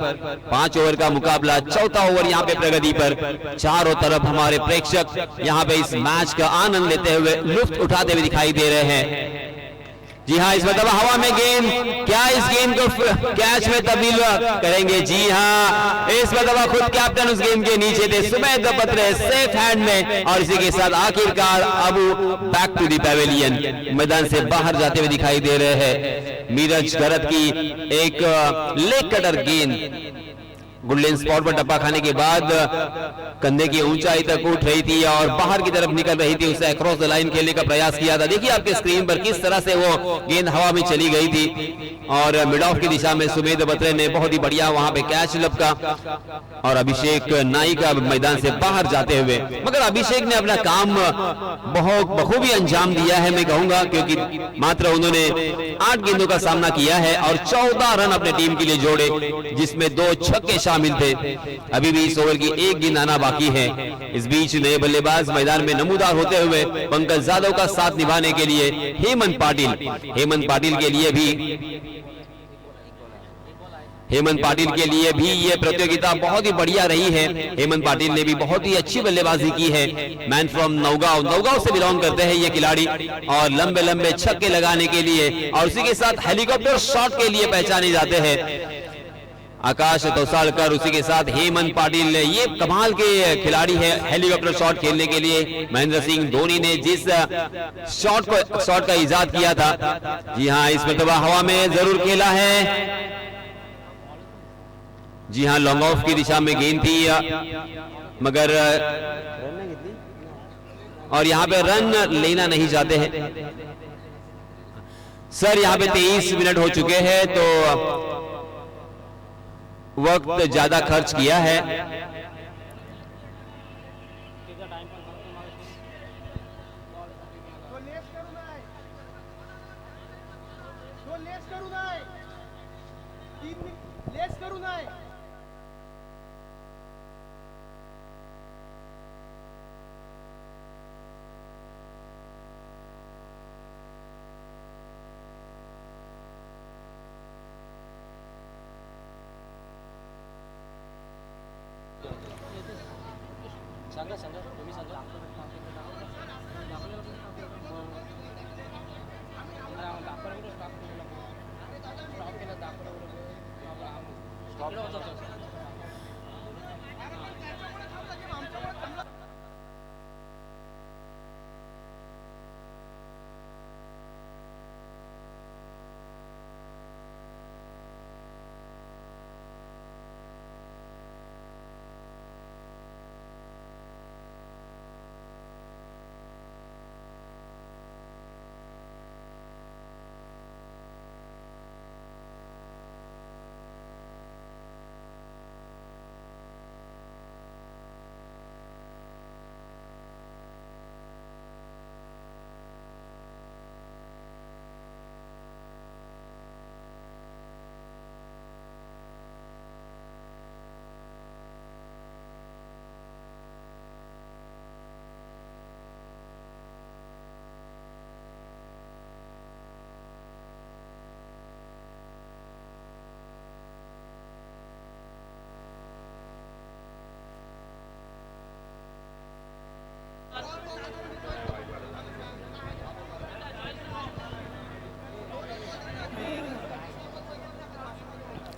5 ओवर का मुकाबला, चौथा ओवर यहाँ पे प्रगति पर। चारों तरफ हमारे प्रेक्षक यहाँ पे इस मैच का आनंद लेते हुए, लुत्फ उठाते हुए दिखाई दे रहे हैं। जी हाँ, इस मतलब हवा में गेंद, क्या इस गेंद को कैच में तब्दील करेंगे? जी हाँ, इस मतलब खुद कैप्टन उस गेंद के नीचे थे, सुमेध बत्रे सेफ हैंड में, और इसी के साथ आखिरकार Abu back to the pavilion, मैदान से बाहर जाते हुए दिखाई दे रहे हैं। मीरज गरत की एक लेग कटर गेंद गुडलेन स्पॉट पर टप्पा खाने के बाद कंधे की ऊंचाई तक उठ रही थी और बाहर की तरफ निकल रही थी, उसे अक्रॉस द लाइन खेलने का प्रयास किया था। देखिए आपके स्क्रीन पर किस तरह से वो गेंद हवा में चली गई थी और मिड ऑफ की दिशा में सुमेध बत्रे ने बहुत ही बढ़िया वहां पे कैच लपका और अभिषेक नाई का मैदान से बाहर जाते हुए, मगर अभिषेक ने अपना काम बहुत बखूबी अंजाम दिया है मैं कहूंगा, क्योंकि मात्र उन्होंने 8 गेंदों का सामना किया है और 14 रन अपने टीम के लिए जोड़े, जिसमें 2 छक्के शामिल थे। अभी भी इस ओवर की 1 गेंद आना बाकी है। इस बीच नए बल्लेबाज मैदान में नमूदार होते हुए पंकज यादव का साथ निभाने के लिए हेमंत पाटिल के लिए भी ये प्रतियोगिता बहुत ही बढ़िया रही है। हेमंत पाटिल ने भी बहुत ही अच्छी बल्लेबाजी की है। Man from Naugaon say belong करते हैं ये खिलाड़ी और लंबे लंबे छक्के लगाने के लिए और उसी के साथ हेलीकॉप्टर शॉट के लिए पहचाने जाते हैं। आकाश तौसालकर, उसी के साथ हेमंत पाटिल, ये कमाल के खिलाड़ी है हेलीकॉप्टर शॉट खेलने के लिए। महेंद्र सिंह धोनी ने जिस शॉट का इजाद किया था, जी हाँ, इस मरतबा हवा में जरूर खेला है। जी हाँ, लॉन्ग ऑफ की दिशा में गेंद थी मगर और यहाँ पे रन लेना नहीं चाहते हैं सर। यहाँ पे 23 मिनट हो चुके हैं तो वक्त ज्यादा खर्च किया है।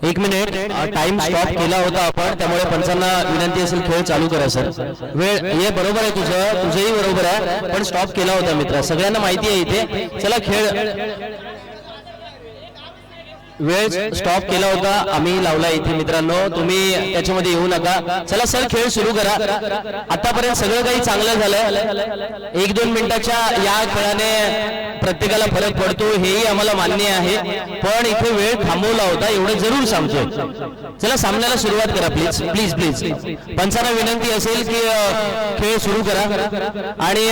एक मिनिट, टाइम स्टॉप केला होता आपण, त्यामुळे पंचांना विनंती असेल खेळ चालू करा सर। वेळ हे बरोबर आहे, तुझंही बरोबर आहे, पण स्टॉप केला होता मित्र, सगळ्यांना माहिती आहे इथे। चला खेळ, वेळ स्टॉप केला होता, आम्ही लावला इथे मित्रांनो, तुम्ही त्याच्यामध्ये येऊ नका। चला सर खेळ सुरू करा। आतापर्यंत सगळं काही चांगलं झालंय, 1-2 मिनिटाच्या या खेळाने प्रत्येकाला फरक पडतो हेही आम्हाला मान्य आहे, पण इथे वेळ थांबवला होता एवढं जरूर सांगतो। चला सामन्याला सुरुवात करा प्लीज प्लीज प्लीज। पंचांना विनंती असेल की खेळ सुरू करा आणि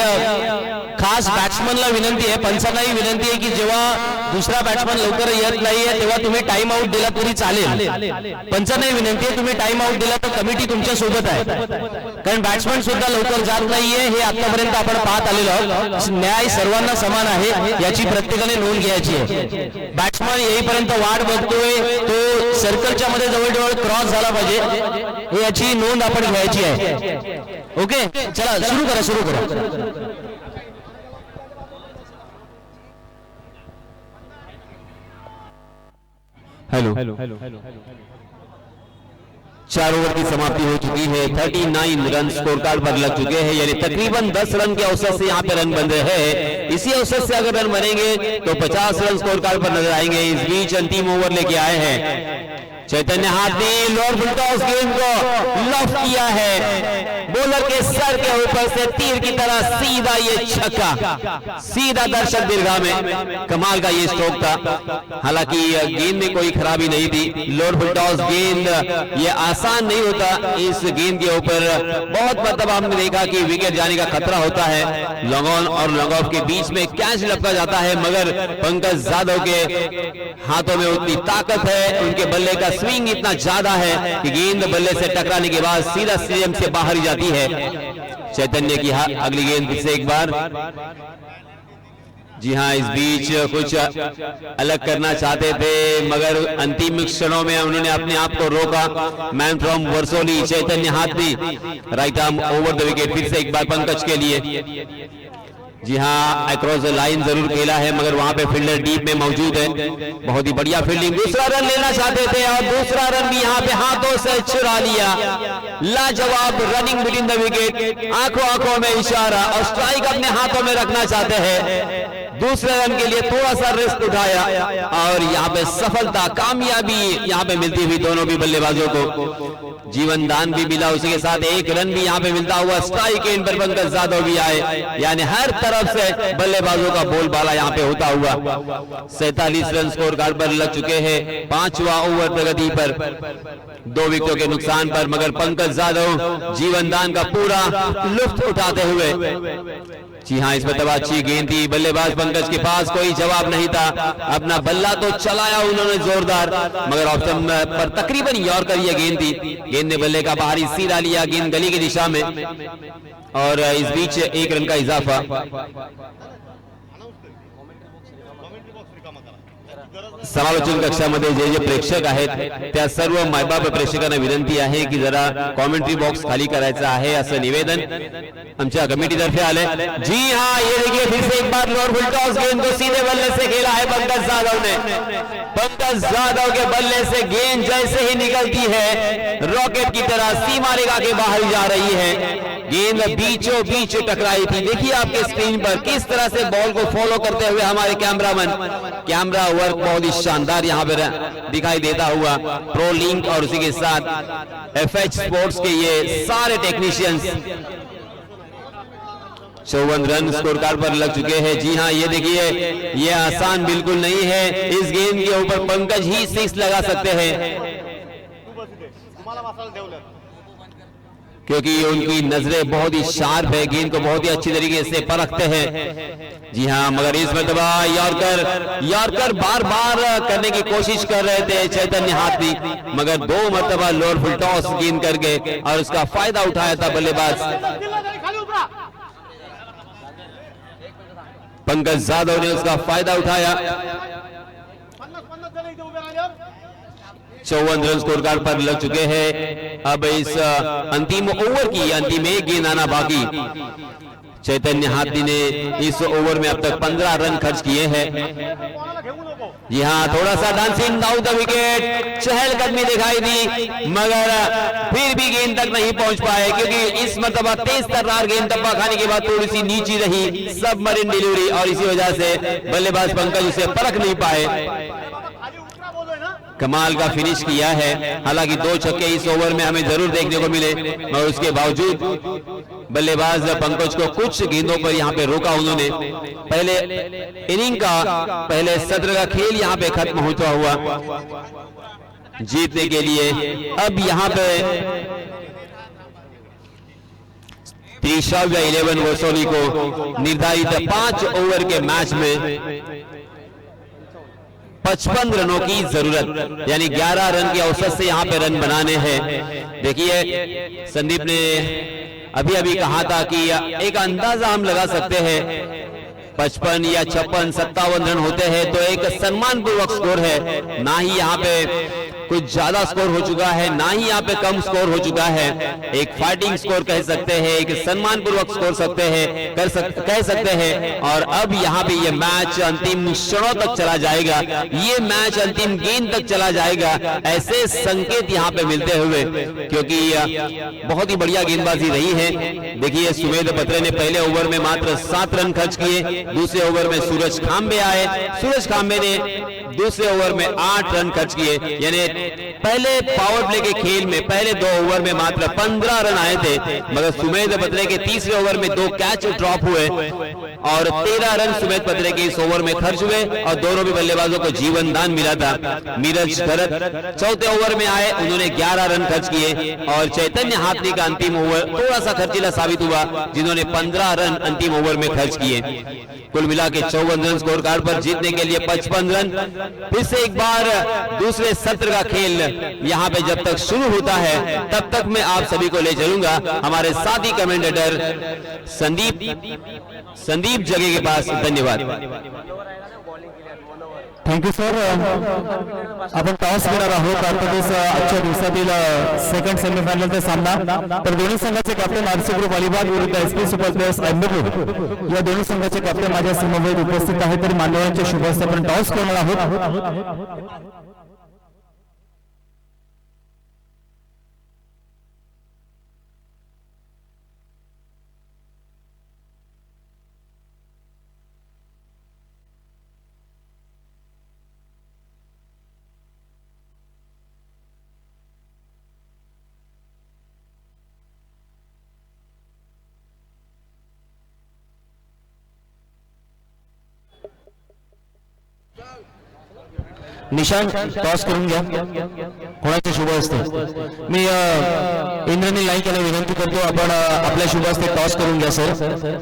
खास बॅट्समनला विनंती आहे, पंचांनाही विनंती आहे की जेव्हा दुसरा बॅट्समन लवकर येत नाहीये तेव्हा तुम्ही टाइम आउट दिला तरी चालेल. पंचांना विनंती आहे, तुम्ही टाइम आउट दिला तर कमिटी तुमच्या सोबत आहे, कारण बॅट्समन सुद्धा लवकर जात नाहीये. हे आतापर्यंत आपण पाहत आलेलो आहोत. न्याय सर्वांना समान आहे याची प्रत्येकाने नोंद घ्यायची आहे. बॅट्समन येईपर्यंत वाट बघतोय, तो सर्कलच्या मध्ये जवळजवळ क्रॉस झाला पाहिजे, याची नोंद आपण घ्यायची आहे. ओके, चला सुरू करा. हेलो, 4 ओवर की समाप्ति हो चुकी है. 39 रन स्कोर कार्ड पर लग चुके हैं, यानी तकरीबन 10 रन के अवसर से यहाँ पे रन बन रहे हैं. इसी अवसर से अगर रन बनेंगे तो 50 रन स्कोर कार्ड पर नजर आएंगे. इस बीच अंतिम ओवर लेके आए हैं चैतन्य हाथ ने लोअर फुल टॉस गेंद को लॉफ्ट किया है. बॉलर के सर के ऊपर से तीर की तरह सीधा ये छक्का, सीधा दर्शक दीर्घा में. कमाल का ये स्ट्रोक था. हालांकि गेंद में कोई खराबी नहीं थी. लोअर फुल टॉस गेंद ये आसान नहीं होता. इस गेंद के ऊपर बहुत मतलब हमने देखा कि विकेट जाने का खतरा होता है. लॉन्ग ऑन और लॉन्ग ऑफ के बीच में कैच लपका जाता है, मगर पंकज जाधव के हाथों में उतनी ताकत है, उनके बल्ले का स्विंग इतना ज्यादा है कि गेंद बल्ले से टकराने के बाद सीधा स्टेडियम से बाहर ही जाती है. चैतन्य की अगली गेंद से एक बार. जी हां, इस बीच कुछ अलग करना चाहते थे, मगर अंतिम क्षणों में उन्होंने अपने आप को रोका. मैन फ्रॉम वर्सोली चैतन्य हाथी, right arm over the wicket. फिर से एक बार पंकज के लिए. जी हां, अक्रॉस द लाइन जरूर खेला है, मगर वहां पे फील्डर डीप में मौजूद है. बहुत ही बढ़िया फील्डिंग. दूसरा रन लेना चाहते थे और दूसरा रन भी यहां पे हाथों से चुरा लिया. लाजवाब रनिंग बिटवीन द विकेट, आंखों में इशारा और स्ट्राइक अपने हाथों में रखना चाहते हैं. दूसरे रन के लिए थोड़ा सा रिस्क उठाया और यहाँ पे सफलता, कामयाबी यहाँ पे मिलती हुई दोनों भी बल्लेबाजों को. जीवन दान भी मिला, उसी के साथ एक रन भी यहाँ पे मिलता हुआ. स्ट्राइक एंड पर पंकज जाधव भी आए, यानी हर तरफ से बल्लेबाजों का बोलबाला यहाँ पे होता हुआ. 47 रन स्कोर कार्ड पर लग चुके हैं. 5वां ओवर प्रगति पर 2 विकेटों के नुकसान पर, मगर पंकज जाधव जीवन दान का पूरा लुत्फ उठाते हुए. जी हाँ, इसमें तब अच्छी गेंद थी. बल्लेबाज पंकज के पास कोई जवाब नहीं था. अपना बल्ला तो चलाया उन्होंने जोरदार, मगर ऑप्शन पर तकरीबन यॉर्कर ये गेंद थी. गेंद ने बल्ले का बाहरी सीधा लिया, गेंद गली की दिशा में, और इस बीच 1 रन का इजाफा. समालोचन कक्षामध्ये जे प्रेक्षक आहेत त्या सर्व मायबाप प्रेक्षकांना विनंती आहे की जरा कॉमेंट्री बॉक्स खाली करायचं आहे, असं निवेदन आमच्या कमिटीतर्फे आले. जी हाँ, ये देखिए फिर से एक बार लोअर फुल टॉस गेंद को सीधे बल्ले से खेला है पंकज जाधव ने. पंकज जाधव के बल्ले से गेंद जैसे ही निकलती है रॉकेट की तरह सीमा रेखा के बाहर जा रही है. गेंद बीचों बीच टकराई थी. देखिए आपके स्क्रीन पर किस तरह से बॉल को फॉलो करते हुए हमारे कैमरामैन, कैमरा वर्क बहुत ही शानदार यहाँ पर दिखाई देता हुआ. प्रो लिंक और उसी के साथ FH स्पोर्ट्स के ये सारे टेक्नीशियंस. 54 रन स्कोर कार्ड पर लग चुके हैं. जी हाँ, ये देखिए, ये आसान बिल्कुल नहीं है. इस गेंद के ऊपर पंकज ही 6 लगा सकते हैं, क्योंकि उनकी नजरें बहुत ही शार्प है, गेंद को बहुत ही अच्छी तरीके से परखते हैं. जी हाँ, मगर इस मरतबा यॉर्कर बार बार करने की कोशिश कर रहे थे चैतन्य हाथी, मगर 2 मरतबा लोअर फुल टॉस गेंद करके और उसका फायदा उठाया था बल्लेबाज पंकज जाधव ने. उसका फायदा उठाया. 54 रन स्कोर कार्ड पर लग चुके हैं. अब इस अंतिम ओवर की अंतिम एक गेंद आना बाकी. चैतन्य हाथी ने इस ओवर में अब तक 15 रन खर्च किए हैं. जी हाँ, थोड़ा सा डांसिंग डाउन द विकेट, चहलकदमी दिखाई दी, मगर फिर भी गेंद तक नहीं पहुंच पाए, क्योंकि इस मतलब तेज तर्रार गेंद धब्बा खाने के बाद थोड़ी सी नीची रही सबमरीन डिलीवरी, और इसी वजह से बल्लेबाज पंकज उसे परख नहीं पाए. कमाल का फिनिश किया है. हालांकि 2 छक्के इस ओवर में हमें जरूर देखने को मिले, मगर उसके बावजूद बल्लेबाज पंकज को कुछ गेंदों पर यहाँ पे रोका उन्होंने. पहले इनिंग का, पहले सत्र का खेल यहाँ पे खत्म होता हुआ जीतने के लिए. अब यहाँ पे 11 वर्सोली को निर्धारित 5 ओवर के मैच में 55 रनों की जरूरत, यानी 11 रन की औसत से यहाँ पे रन बनाने हैं। देखिए संदीप ने अभी अभी कहा था कि एक अंदाजा हम लगा सकते हैं 55 या 56 57 रन होते हैं तो एक सम्मानपूर्वक स्कोर है, ना ही यहाँ पे कुछ ज्यादा स्कोर हो चुका है ना ही यहाँ पे कम स्कोर हो चुका है। एक फाइटिंग स्कोर कह सकते हैं, एक सम्मानपूर्वक स्कोर कह सकते हैं। और अब यहाँ पे ये मैच अंतिम क्षणों तक चला जाएगा, ये मैच अंतिम गेंद तक चला जाएगा, ऐसे संकेत यहाँ पे मिलते हुए, क्योंकि बहुत ही बढ़िया गेंदबाजी रही है। देखिए सुमेध पत्रे ने पहले ओवर में मात्र 7 रन खर्च किए, दूसरे ओवर में सूरज खांबे आए, सूरज खांबे ने दूसरे ओवर में 8 रन खर्च किए, यानी पहले पावर प्ले के खेल में पहले 2 ओवर में मात्र 15 रन आए थे, मगर सुमेध पत्रे के तीसरे ओवर में 2 कैच ड्रॉप हुए और 13 रन सुमेध पत्रे के इस ओवर में खर्च हुए और दोनों भी बल्लेबाजों को जीवन दान मिला था। नीरज भरत चौथे ओवर में आए, उन्होंने 11 रन खर्च किए और चैतन्य हाथनी का अंतिम ओवर थोड़ा सा खर्चीला साबित हुआ, जिन्होंने 15 रन अंतिम ओवर में खर्च किए। कुल मिला के 54 रन स्कोर कार्ड पर जीतने के लिए 55 रन। फिर से एक बार दूसरे सत्र का खेल यहाँ पे जब तक शुरू होता है तब तक मैं आप सभी को ले चलूंगा हमारे साथी कमेंटेटर संदीप जगे के पास। धन्यवाद। Thank you sir. आपण टॉस घेणार आहोत अर्थातच आजच्या दिवसातील सेकंड सेमीफायनलचा सामना। तर दोन्ही संघाचे कॅप्टन आरसी ग्रुप अलिबाग विरुद्ध एसपी सुपर प्लेयर्स अहमदपूर या दोन्ही संघाचे कॅप्टन माझ्या समवेत उपस्थित आहेत। तर मान्यवरांच्या शुभ हस्ते आपण टॉस करणार आहोत। निशांत टॉस करून घ्या, कोणाचे शुभ हस्ते। मी इंद्रनील नाईक यांना विनंती करतो आपण आपल्या शुभ हस्ते टॉस करून घ्या सर।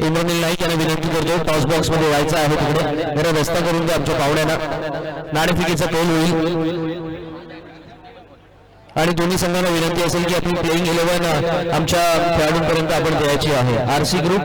इंद्रनील नाईक यांना विनंती करतो टॉस बॉक्स मध्ये व्हायचं आहे, तिकडे जरा व्यवस्था करून द्या आमच्या पाहुण्यांना, नाणेफेकीचा तोल होईल। आणि दोन्ही संघांना विनंती असेल की आपली प्लेइंग 11 आमच्या खेळाडूंपर्यंत आपण द्यायची आहे। आरसी ग्रुप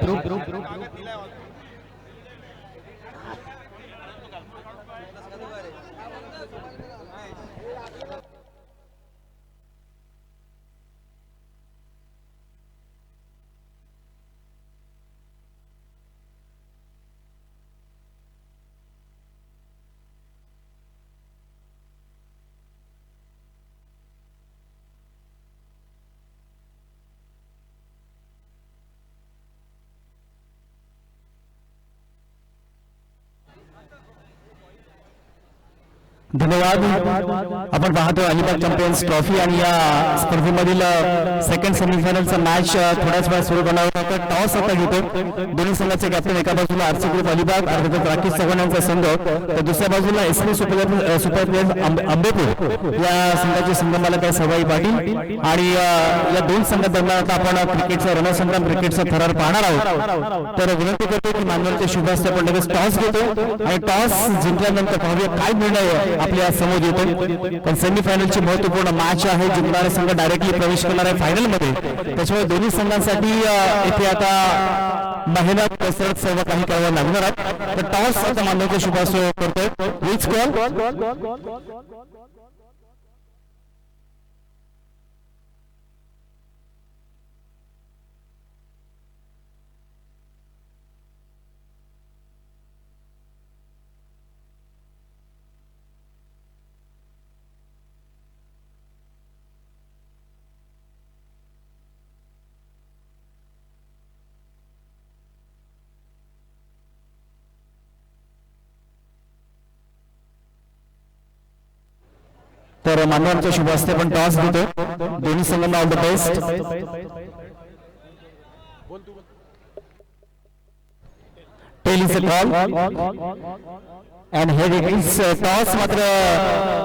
धन्यवाद। आपण पाहतो अलिबाग चॅम्पियन्स ट्रॉफी आणि या स्पर्धेमधील सेकंड सेमीफायनलचा मॅच थोड्याच वेळात सुरू करणार आहोत। टॉस आता घेतो दोन्ही संघाचे कॅप्टन, एका बाजूला आरसी ग्रुप अलिबाग अर्थात राकेश चव्हाण यांचा संघ, तर दुसऱ्या बाजूला एसपी सुपर प्लेयर्स अंबेपूर या संघाचे संगमालक आहे सवाई पाटील। आणि या दोन संघादरम्यान आता आपण क्रिकेटचा रणसंग्राम क्रिकेटचा थरार पाहणार आहोत। तर विनंती करतो की मान्यवरांचे शुभ हस्ते आपण लगेच टॉस घेतो आणि टॉस जिंकल्यानंतर पाहूया काय निर्णय आपल्या समोर येतो। पण सेमीफायनलची महत्त्वपूर्ण मॅच आहे, जिंकणारा संघ डायरेक्टली प्रवेश करणार आहे फायनल मध्ये, त्याच्यामुळे दोन्ही संघांसाठी इथे आता मेहनत कसरत सर्व काही करावं लागणार आहे। तर टॉस आता मान्यवरांचे शुभ हस्ते करतोय। विच कॉल तर मान्यवरांच्या शुभ हस्ते पण टॉस घेतो दोन्ही संघांना all the best. Tail is a call and head it is toss. मात्र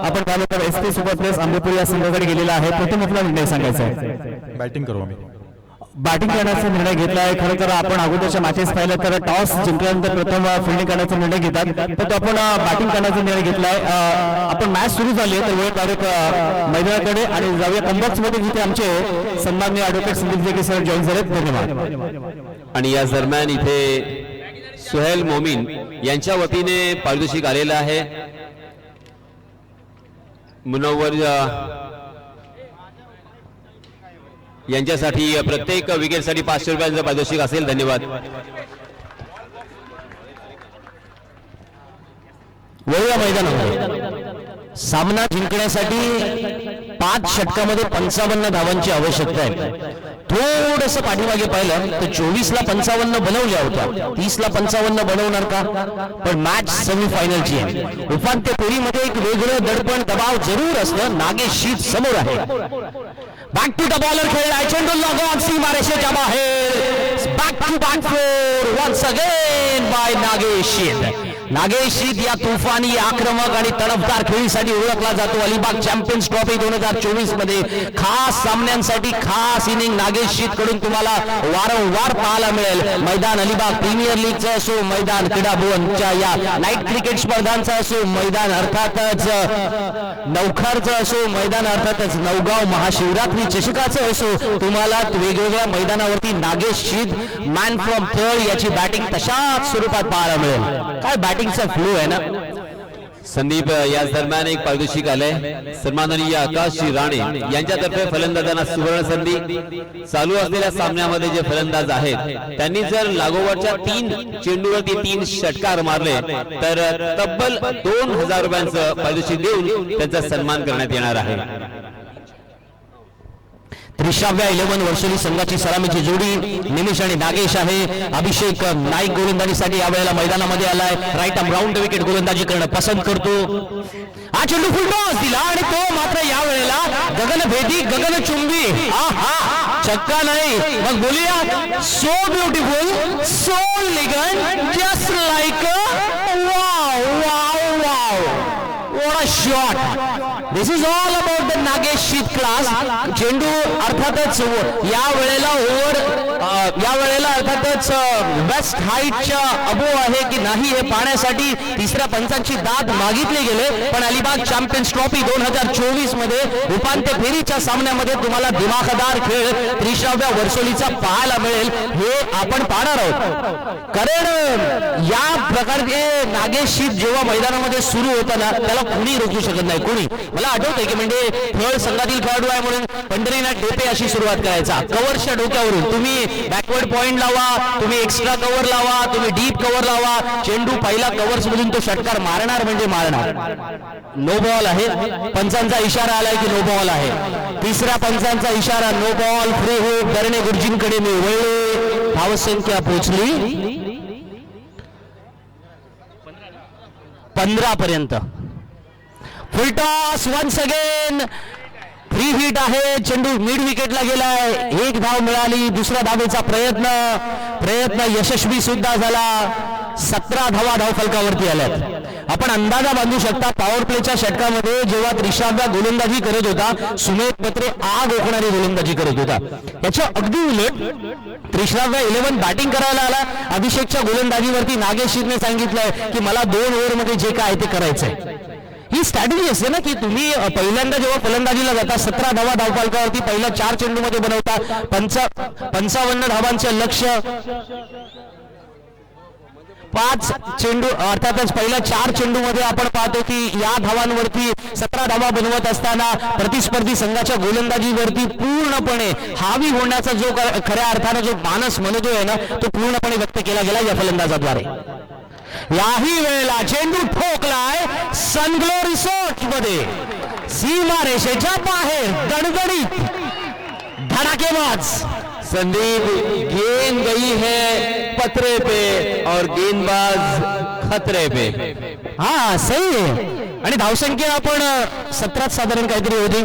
आपण पाहिलं तर एसपी सुपर प्लेयर्स अंबेपूर या संघाकडे गेलेला आहे। प्रथम आपला निर्णय सांगायचा आहे। बैटिंग करो आम्ही बॅटिंग करण्याचा निर्णय घेतला आहे. खरं तर आपण अगोदरच्या मॅचेस पाहिलं तर टॉस जिंकल्यानंतर प्रथम फिल्डिंग करण्याचा निर्णय घेतात, पण आपण बॅटिंग करण्याचा निर्णय घेतलाय. आपण मॅच सुरू झाली आहे तर वेळ डायरेक्ट मैदानाकडे आणि जाऊया कमबॅक्स मध्ये, जिथे आमचे सन्माननीय advocate Sandeep JK sir join झालेत. धन्यवाद. आणि या दरम्यान इथे सुहेल मोमीन यांच्या वतीने पारितोषिक आलेलं आहे. मुनव्वर यांच्यासाठी प्रत्येक विकेटसाठी 500 रुपयांचं पारितोषिक असेल. धन्यवाद. वळूया मैदानामध्ये. सामना जिंकण्यासाठी 5 षटकामध्ये 55 धावांची आवश्यकता आहे. थोडंसं पाठीमागे पाहिलं तर 24ला 55 बनवल्या होत्या, 30ला 55 बनवणार का? पण मॅच सेमीफायनलची आहे. उपांत्य फेरीमध्ये एक वेगळं दडपण दबाव जरूर असतं. नागेश शीत समोर आहे. बॅक टू द बॉलर खेळलाय चेंडू लागून सीमारेषेच्या बाहेर. Back to back four once again by Nagesh Sheet. Nagesh Sheet या तुफानी, आक्रमक आणि तडफदार खेळीसाठी ओळखला जातो. अलिबाग चॅम्पियन्स ट्रॉफी 2024 मध्ये खास सामन्यांसाठी खास इनिंग नागेश शीत कडून तुम्हाला वारंवार पाहायला मिळेल. मैदान अलिबाग प्रीमियर लीगचं असो, मैदान क्रीडा भुवनच्या या नाईट क्रिकेट स्पर्धांचं असो, मैदान अर्थातच नवखारचं असो, मैदान अर्थातच नवगाव महाशिवरात्री चषकाचं असो, तुम्हाला वेगवेगळ्या मैदानावरती नागेश शीत मॅन फ्रॉम थर्ड याची बॅटिंग तशाच स्वरूपात पाहायला मिळेल. काय बॅटिंगचा फ्लो आहे ना. संदीप याच दरम्यान एक पारितोषिक आलंय. सन्माननीय आकाश राणे यांच्यातर्फे फलंदाजांना सुवर्ण संधी. चालू असलेल्या सामन्यामध्ये जे फलंदाज आहेत त्यांनी जर लागोवरच्या 3 चेंडूवरती 3 षटकार मारले तर तब्बल 2000 रुपयांचं पारितोषिक देऊन त्यांचा सन्मान करण्यात येणार आहे. 30व्या 11 वर्षोली संघाची सलामीची जोडी निमिष आणि नागेश आहे. अभिषेक नाईक गोलंदाजीसाठी यावेळेला मैदानामध्ये आलाय. राईट आर्म राऊंड विकेट गोलंदाजी करणं पसंत करतो. हा चेंडू फुल टॉस दिला आणि तो मात्र यावेळेला गगनभेदी, गगनचुंबी, चक्का नाही मग बोलूया so beautiful, so elegant, just like wow wow wow. What a shot! This is all about the Nagesh शीत क्लास. चेंडू अर्थातच या वेळेला अर्थातच बेस्ट हाईटच्या अबो आहे की नाही हे पाहण्यासाठी तिसऱ्या पंचांची दाद मागितले गेले. पण अलिबाग चॅम्पियन्स ट्रॉफी 2024 मध्ये उपांत्य फेरीच्या सामन्यामध्ये तुम्हाला दिमाखदार खेळ 30व्या वर्षोलीचा पाहायला मिळेल. हे आपण पाहणार आहोत. कारण या प्रकारचे नागेश शीत जेव्हा मैदानामध्ये सुरू होताना त्याला कुणी रोखू शकत नाही. कुणी मला आठवतंय की म्हणजे थर्ड संघातील खेळाडू आहे म्हणून पंढरीनाथ ढेपे अशी सुरुवात करायचा. कव्हरच्या डोक्यावरून तुम्ही बॅकवर्ड पॉइंट लावा, तुम्ही एक्स्ट्रा कव्हर लावा, तुम्ही डीप कव्हर लावा, चेंडू पहिला कव्हर्स मधून तो षटकार मारणार म्हणजे मारणार. नो बॉल आहे. पंचांचा इशारा आलाय की नो बॉल आहे. तिसऱ्या पंचांचा इशारा no ball. Free hit. Darne गुरुजींकडे मी वळले. धावसंख्या पोहोचली 15 पर्यंत. Full toss once again. Free hit आहे. चेंडू मिड विकेटला गेलाय. 1 धाव मिळाली. दुसऱ्या धावेचा प्रयत्न यशस्वी सुद्धा झाला. 17 धावा धावफलकावरती आल्यात. आपण अंदाजा बांधू शकता पॉवर प्लेच्या षटकामध्ये जेव्हा 30व्या गोलंदाजी करत होता सुमेध पत्रे आग ओकणारी गोलंदाजी करत होता. याच्या अगदी उलट 30व्या 11 बॅटिंग करायला आला. अभिषेकच्या गोलंदाजीवरती नागेश शीतने सांगितलंय की मला 2 ओव्हरमध्ये जे काय ते करायचंय. ही स्ट्रॅटेजी असते ना की तुम्ही पहिल्यांदा जेव्हा फलंदाजीला जाता 17 धावा धावफलकावरती पहिल्या 4 चेंडूमध्ये बनवता. 55 धावांचं लक्ष्य. 5 चेंडू अर्थातच पहिल्या 4 चेंडूमध्ये आपण पाहतो की या धावांवरती 17 धावा बनवत असताना प्रतिस्पर्धी संघाच्या गोलंदाजीवरती पूर्णपणे हावी होण्याचा जो खऱ्या अर्थानं जो मानस मनोदय आहे ना तो पूर्णपणे व्यक्त केला गेला या फलंदाजाद्वारे. याही वेळेला चेंडू ठोकलाय सनग्लो रिसोर्ट मध्ये. सीमा रेषेच्या बाहेर दणदणीत धडाकेबाज. संदीप गेंद गई है पतरे पे और गेंदबाज खतरे पे. हा सही आहे. आणि धावसंख्या आपण 17 साधारण काहीतरी होती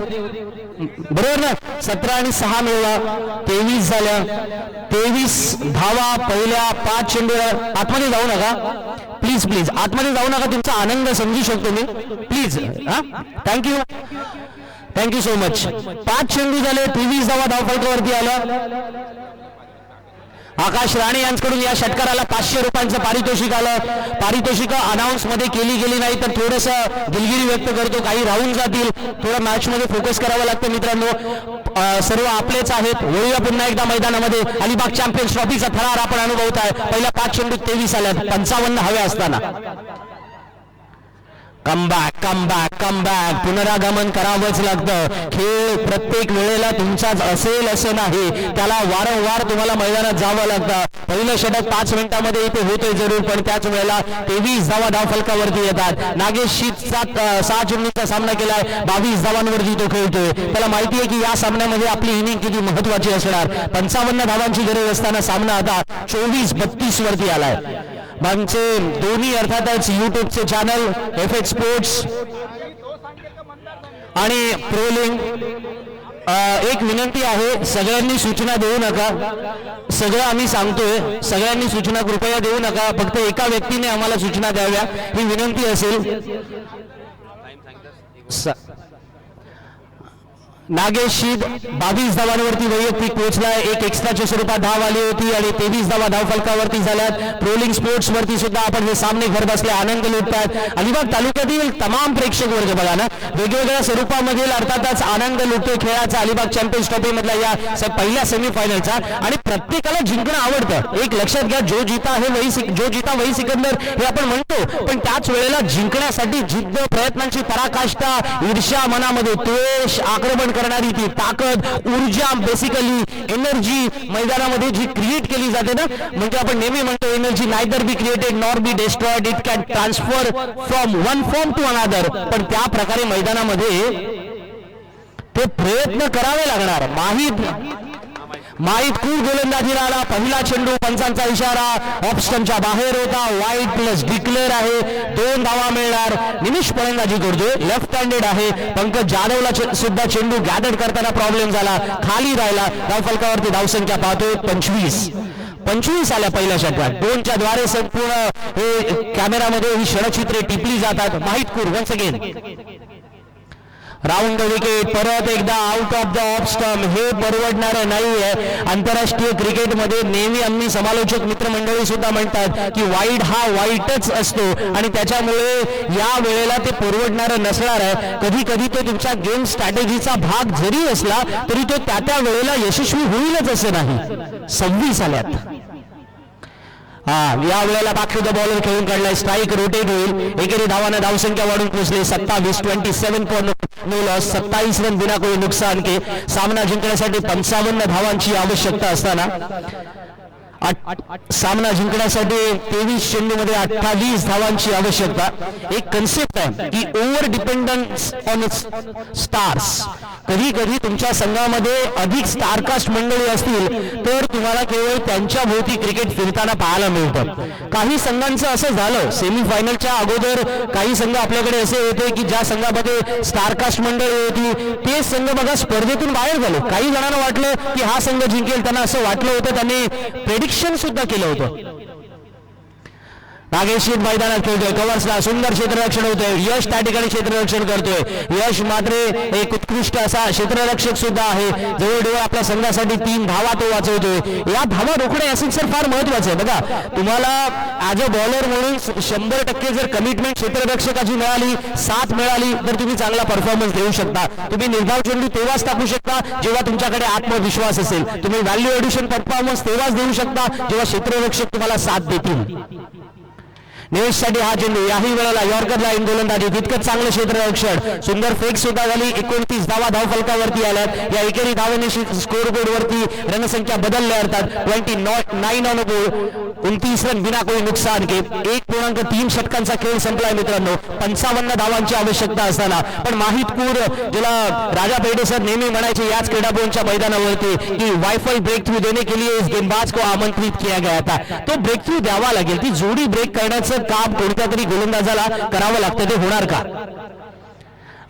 बरोबर ना. 17 आणि 6 मिळवा 23 झाल्या. 23 धावा पहिल्या 5 चेंडू. आतमध्ये जाऊ नका प्लीज प्लीज. आतमध्ये जाऊ नका. तुमचा आनंद समजू शकतो मी प्लीज. हा थँक्यू सो मच. 5 चेंडू झाले. 23 धावा धावफलकावरती आला. आकाश राणे यांच्याकडून या षटकाराला 500 रुपयांचं पारितोषिक आलं. पारितोषिक अनाऊन्स मध्ये केली गेली नाही तर थोडंसं दिलगिरी व्यक्त करतो, काही राहून जातील, थोडं मॅच मध्ये फोकस करावं लागतं मित्रांनो. सर्व आपलेच आहेत. वळूया पुन्हा एकदा मैदानामध्ये. अलिबाग चॅम्पियन्स ट्रॉफीचा थरार आपण अनुभवत आहे. पहिल्या 5 चेंडूत 23 आल्यात, 55 हवे असताना. कमबॅक पुनरागमन करावंच लागतं. खेळ प्रत्येक वेळेला तुमचाच असेल असं नाही, त्याला वारंवार तुम्हाला मैदानात जावं लागतं. पहिलं षटक 5 मिनिटांमध्ये इथे होतोय जरूर, पण त्याच वेळेला 23 धावा धावफलकावरती येतात. नागेश शीतचा 6 चेंडूंचा सामना केलाय, 22 धावांवरती तो खेळतोय. त्याला माहिती आहे की या सामन्यामध्ये आपली इनिंग किती महत्वाची असणार. 55 धावांची गरज असताना सामना आता 24-32 वरती आलाय. आमचे दोन्ही अर्थातच युट्यूबचे चॅनल FH स्पोर्ट्स आणि प्रोलिंग. एक विनंती आहे, सगळ्यांनी सूचना देऊ नका. सगळं आम्ही सांगतोय, सगळ्यांनी सूचना कृपया देऊ नका. फक्त एका व्यक्तीने आम्हाला सूचना द्याव्या ही विनंती असेल. नागेश शीद 22 धावांवरती वैयक्तिक पोहोचलाय. एक एक्स्ट्राच्या स्वरूपात धाव आली होती आणि 23 धावा धावफलकावरती झाल्यात. प्रोलिंग स्पोर्ट्स वरती सुद्धा आपण हे सामने घर बसले आनंद लुटतात. अलिबाग तालुक्यातील तमाम प्रेक्षक वर्ग बघा ना, वेगवेगळ्या स्वरूपामधील अर्थातच आनंद लुटतो खेळाचा अलिबाग चॅम्पियन्स ट्रॉफी मधला या पहिल्या सेमीफायनलचा. आणि प्रत्येकाला जिंकणं आवडतं. एक लक्षात घ्या, जो जीता वही सिकंदर हे आपण म्हणतो, पण त्याच वेळेला जिंकण्यासाठी जिद्द, प्रयत्नांची पराकाष्ठा, ईर्ष्या, मनामध्ये द्वेष, आक्रमण करणारी ती ताकद, ऊर्जा, बेसिकली एनर्जी मैदानामध्ये जी क्रिएट केली जाते ना, म्हणजे आपण नेहमी म्हणतो energy neither be created nor be destroyed, it can transfer from one form to another. पण त्या प्रकारे मैदानामध्ये ते प्रयत्न करावे लागणार. माहीत खूप गोलंदाजीला आला. पहिला चेंडू, पंचांचा इशारा, ऑप्शनच्या बाहेर होता. वाईड प्लस डिक्लेअर आहे, 2 धावा मिळणार. निमिष फलंदाजी करतोय, लेफ्ट हँडेड आहे. पंकज जाधवला सुद्धा चेंडू गॅदर करताना प्रॉब्लेम झाला, खाली राहिला. धावफलकावरती धावसंख्या पाहतोय 25 आल्या पहिल्या षटकात. 2च्या द्वारे संपूर्ण हे कॅमेरामध्ये ही षडचित्रे टिपली जातात. माहितपूर once again round the wicket. परत एकदा out of the off stump. हे परवडणारं नाहीये. आंतरराष्ट्रीय क्रिकेटमध्ये नेहमी आम्ही समालोचक मित्रमंडळी सुद्धा म्हणतात की वाईड हा वाईटच असतो आणि त्याच्यामुळे या वेळेला ते परवडणारं नसणार आहे. कधी कधी तो तुमच्या गेम स्ट्रॅटेजीचा भाग जरी असला तरी तो त्या वेळेला यशस्वी होईलच असं नाही. 26 आल्यात. या वेळेला बाकी द बॉलर खेळून काढलाय. स्ट्राईक रोटेट होईल. एकेरी धावांना धावसंख्या वाढून पोहोचली 27. नो लॉस, 27 रन बिना कोई नुकसान के. सामना जिंकण्यासाठी 55 धावांची आवश्यकता असताना सामना जिंकण्यासाठी 23 चेंडूमध्ये 28 धावांची आवश्यकता. एक कन्सेप्ट आहे की ओव्हर डिपेंडन्स ऑन स्टार्स. कधी कधी तुमच्या संघामध्ये अधिक स्टारकास्ट मंडळी असतील तर तुम्हाला केवळ त्यांच्या भोवती क्रिकेट फिरताना पाहायला मिळतं. काही संघांचं असं झालं, सेमीफायनलच्या अगोदर काही संघ आपल्याकडे असे होते की ज्या संघामध्ये स्टारकास्ट मंडळी होती ते संघ बघा स्पर्धेतून बाहेर झाले. काही जणांना वाटलं की हा संघ जिंकेल, त्यांना असं वाटलं होतं, त्यांनी प्रेडिक्शन सुद्धा केलं होतं. नागेश मैदानात खेळतोय, कव्हर्सला सुंदर क्षेत्ररक्षण होतोय. यश त्या ठिकाणी क्षेत्ररक्षण करतोय. यश मात्र एक उत्कृष्ट असा क्षेत्ररक्षक सुद्धा आहे. जवळजवळ आपल्या संघासाठी 3 धावा तो वाचवतोय. या धावा रोखणे असेल सर फार महत्वाचं आहे. बघा, तुम्हाला ॲज अ बॉलर म्हणून 100% जर कमिटमेंट क्षेत्ररक्षकाची मिळाली, साथ मिळाली तर तुम्ही चांगला परफॉर्मन्स देऊ शकता. तुम्ही निर्धाव चेंडू तेव्हाच टाकू शकता जेव्हा तुमच्याकडे आत्मविश्वास असेल. तुम्ही व्हॅल्यू एडिशन परफॉर्मन्स तेव्हाच देऊ शकता जेव्हा क्षेत्ररक्षक तुम्हाला साथ देतील. निवेशसाठी हा चेंडू, याही वेळेला यॉर्कर लाईन गोलंदाजी, तितकंच चांगलं क्षेत्ररक्षण. सुंदर फेक सुद्धा झाली. 29 धावा धावफलकावरती आल्यात. या एकेरी धावेने स्कोर बोर्ड वरती रणसंख्या बदलल्या अर्थात 29 ऑन बोर्ड, 29 रन बिना कोई नुकसान के. 1.3 षटकांचा खेळ संपलाय मित्रांनो. 55 धावांची आवश्यकता असताना. पण माहितपूर, ज्याला राजा पेडे सर नेहमी म्हणायचे याच क्रीडाभवनच्या मैदानावरती की वायफाय ब्रेक थ्रू देने के लिए इस गेंदबाज को आमंत्रित किया गया था. तो ब्रेक थ्रू द्यावा लागेल. ती जोडी ब्रेक करण्याचं काम कोणत्या तरी गोलंदाजाला करावं लागतं. ते होणार का?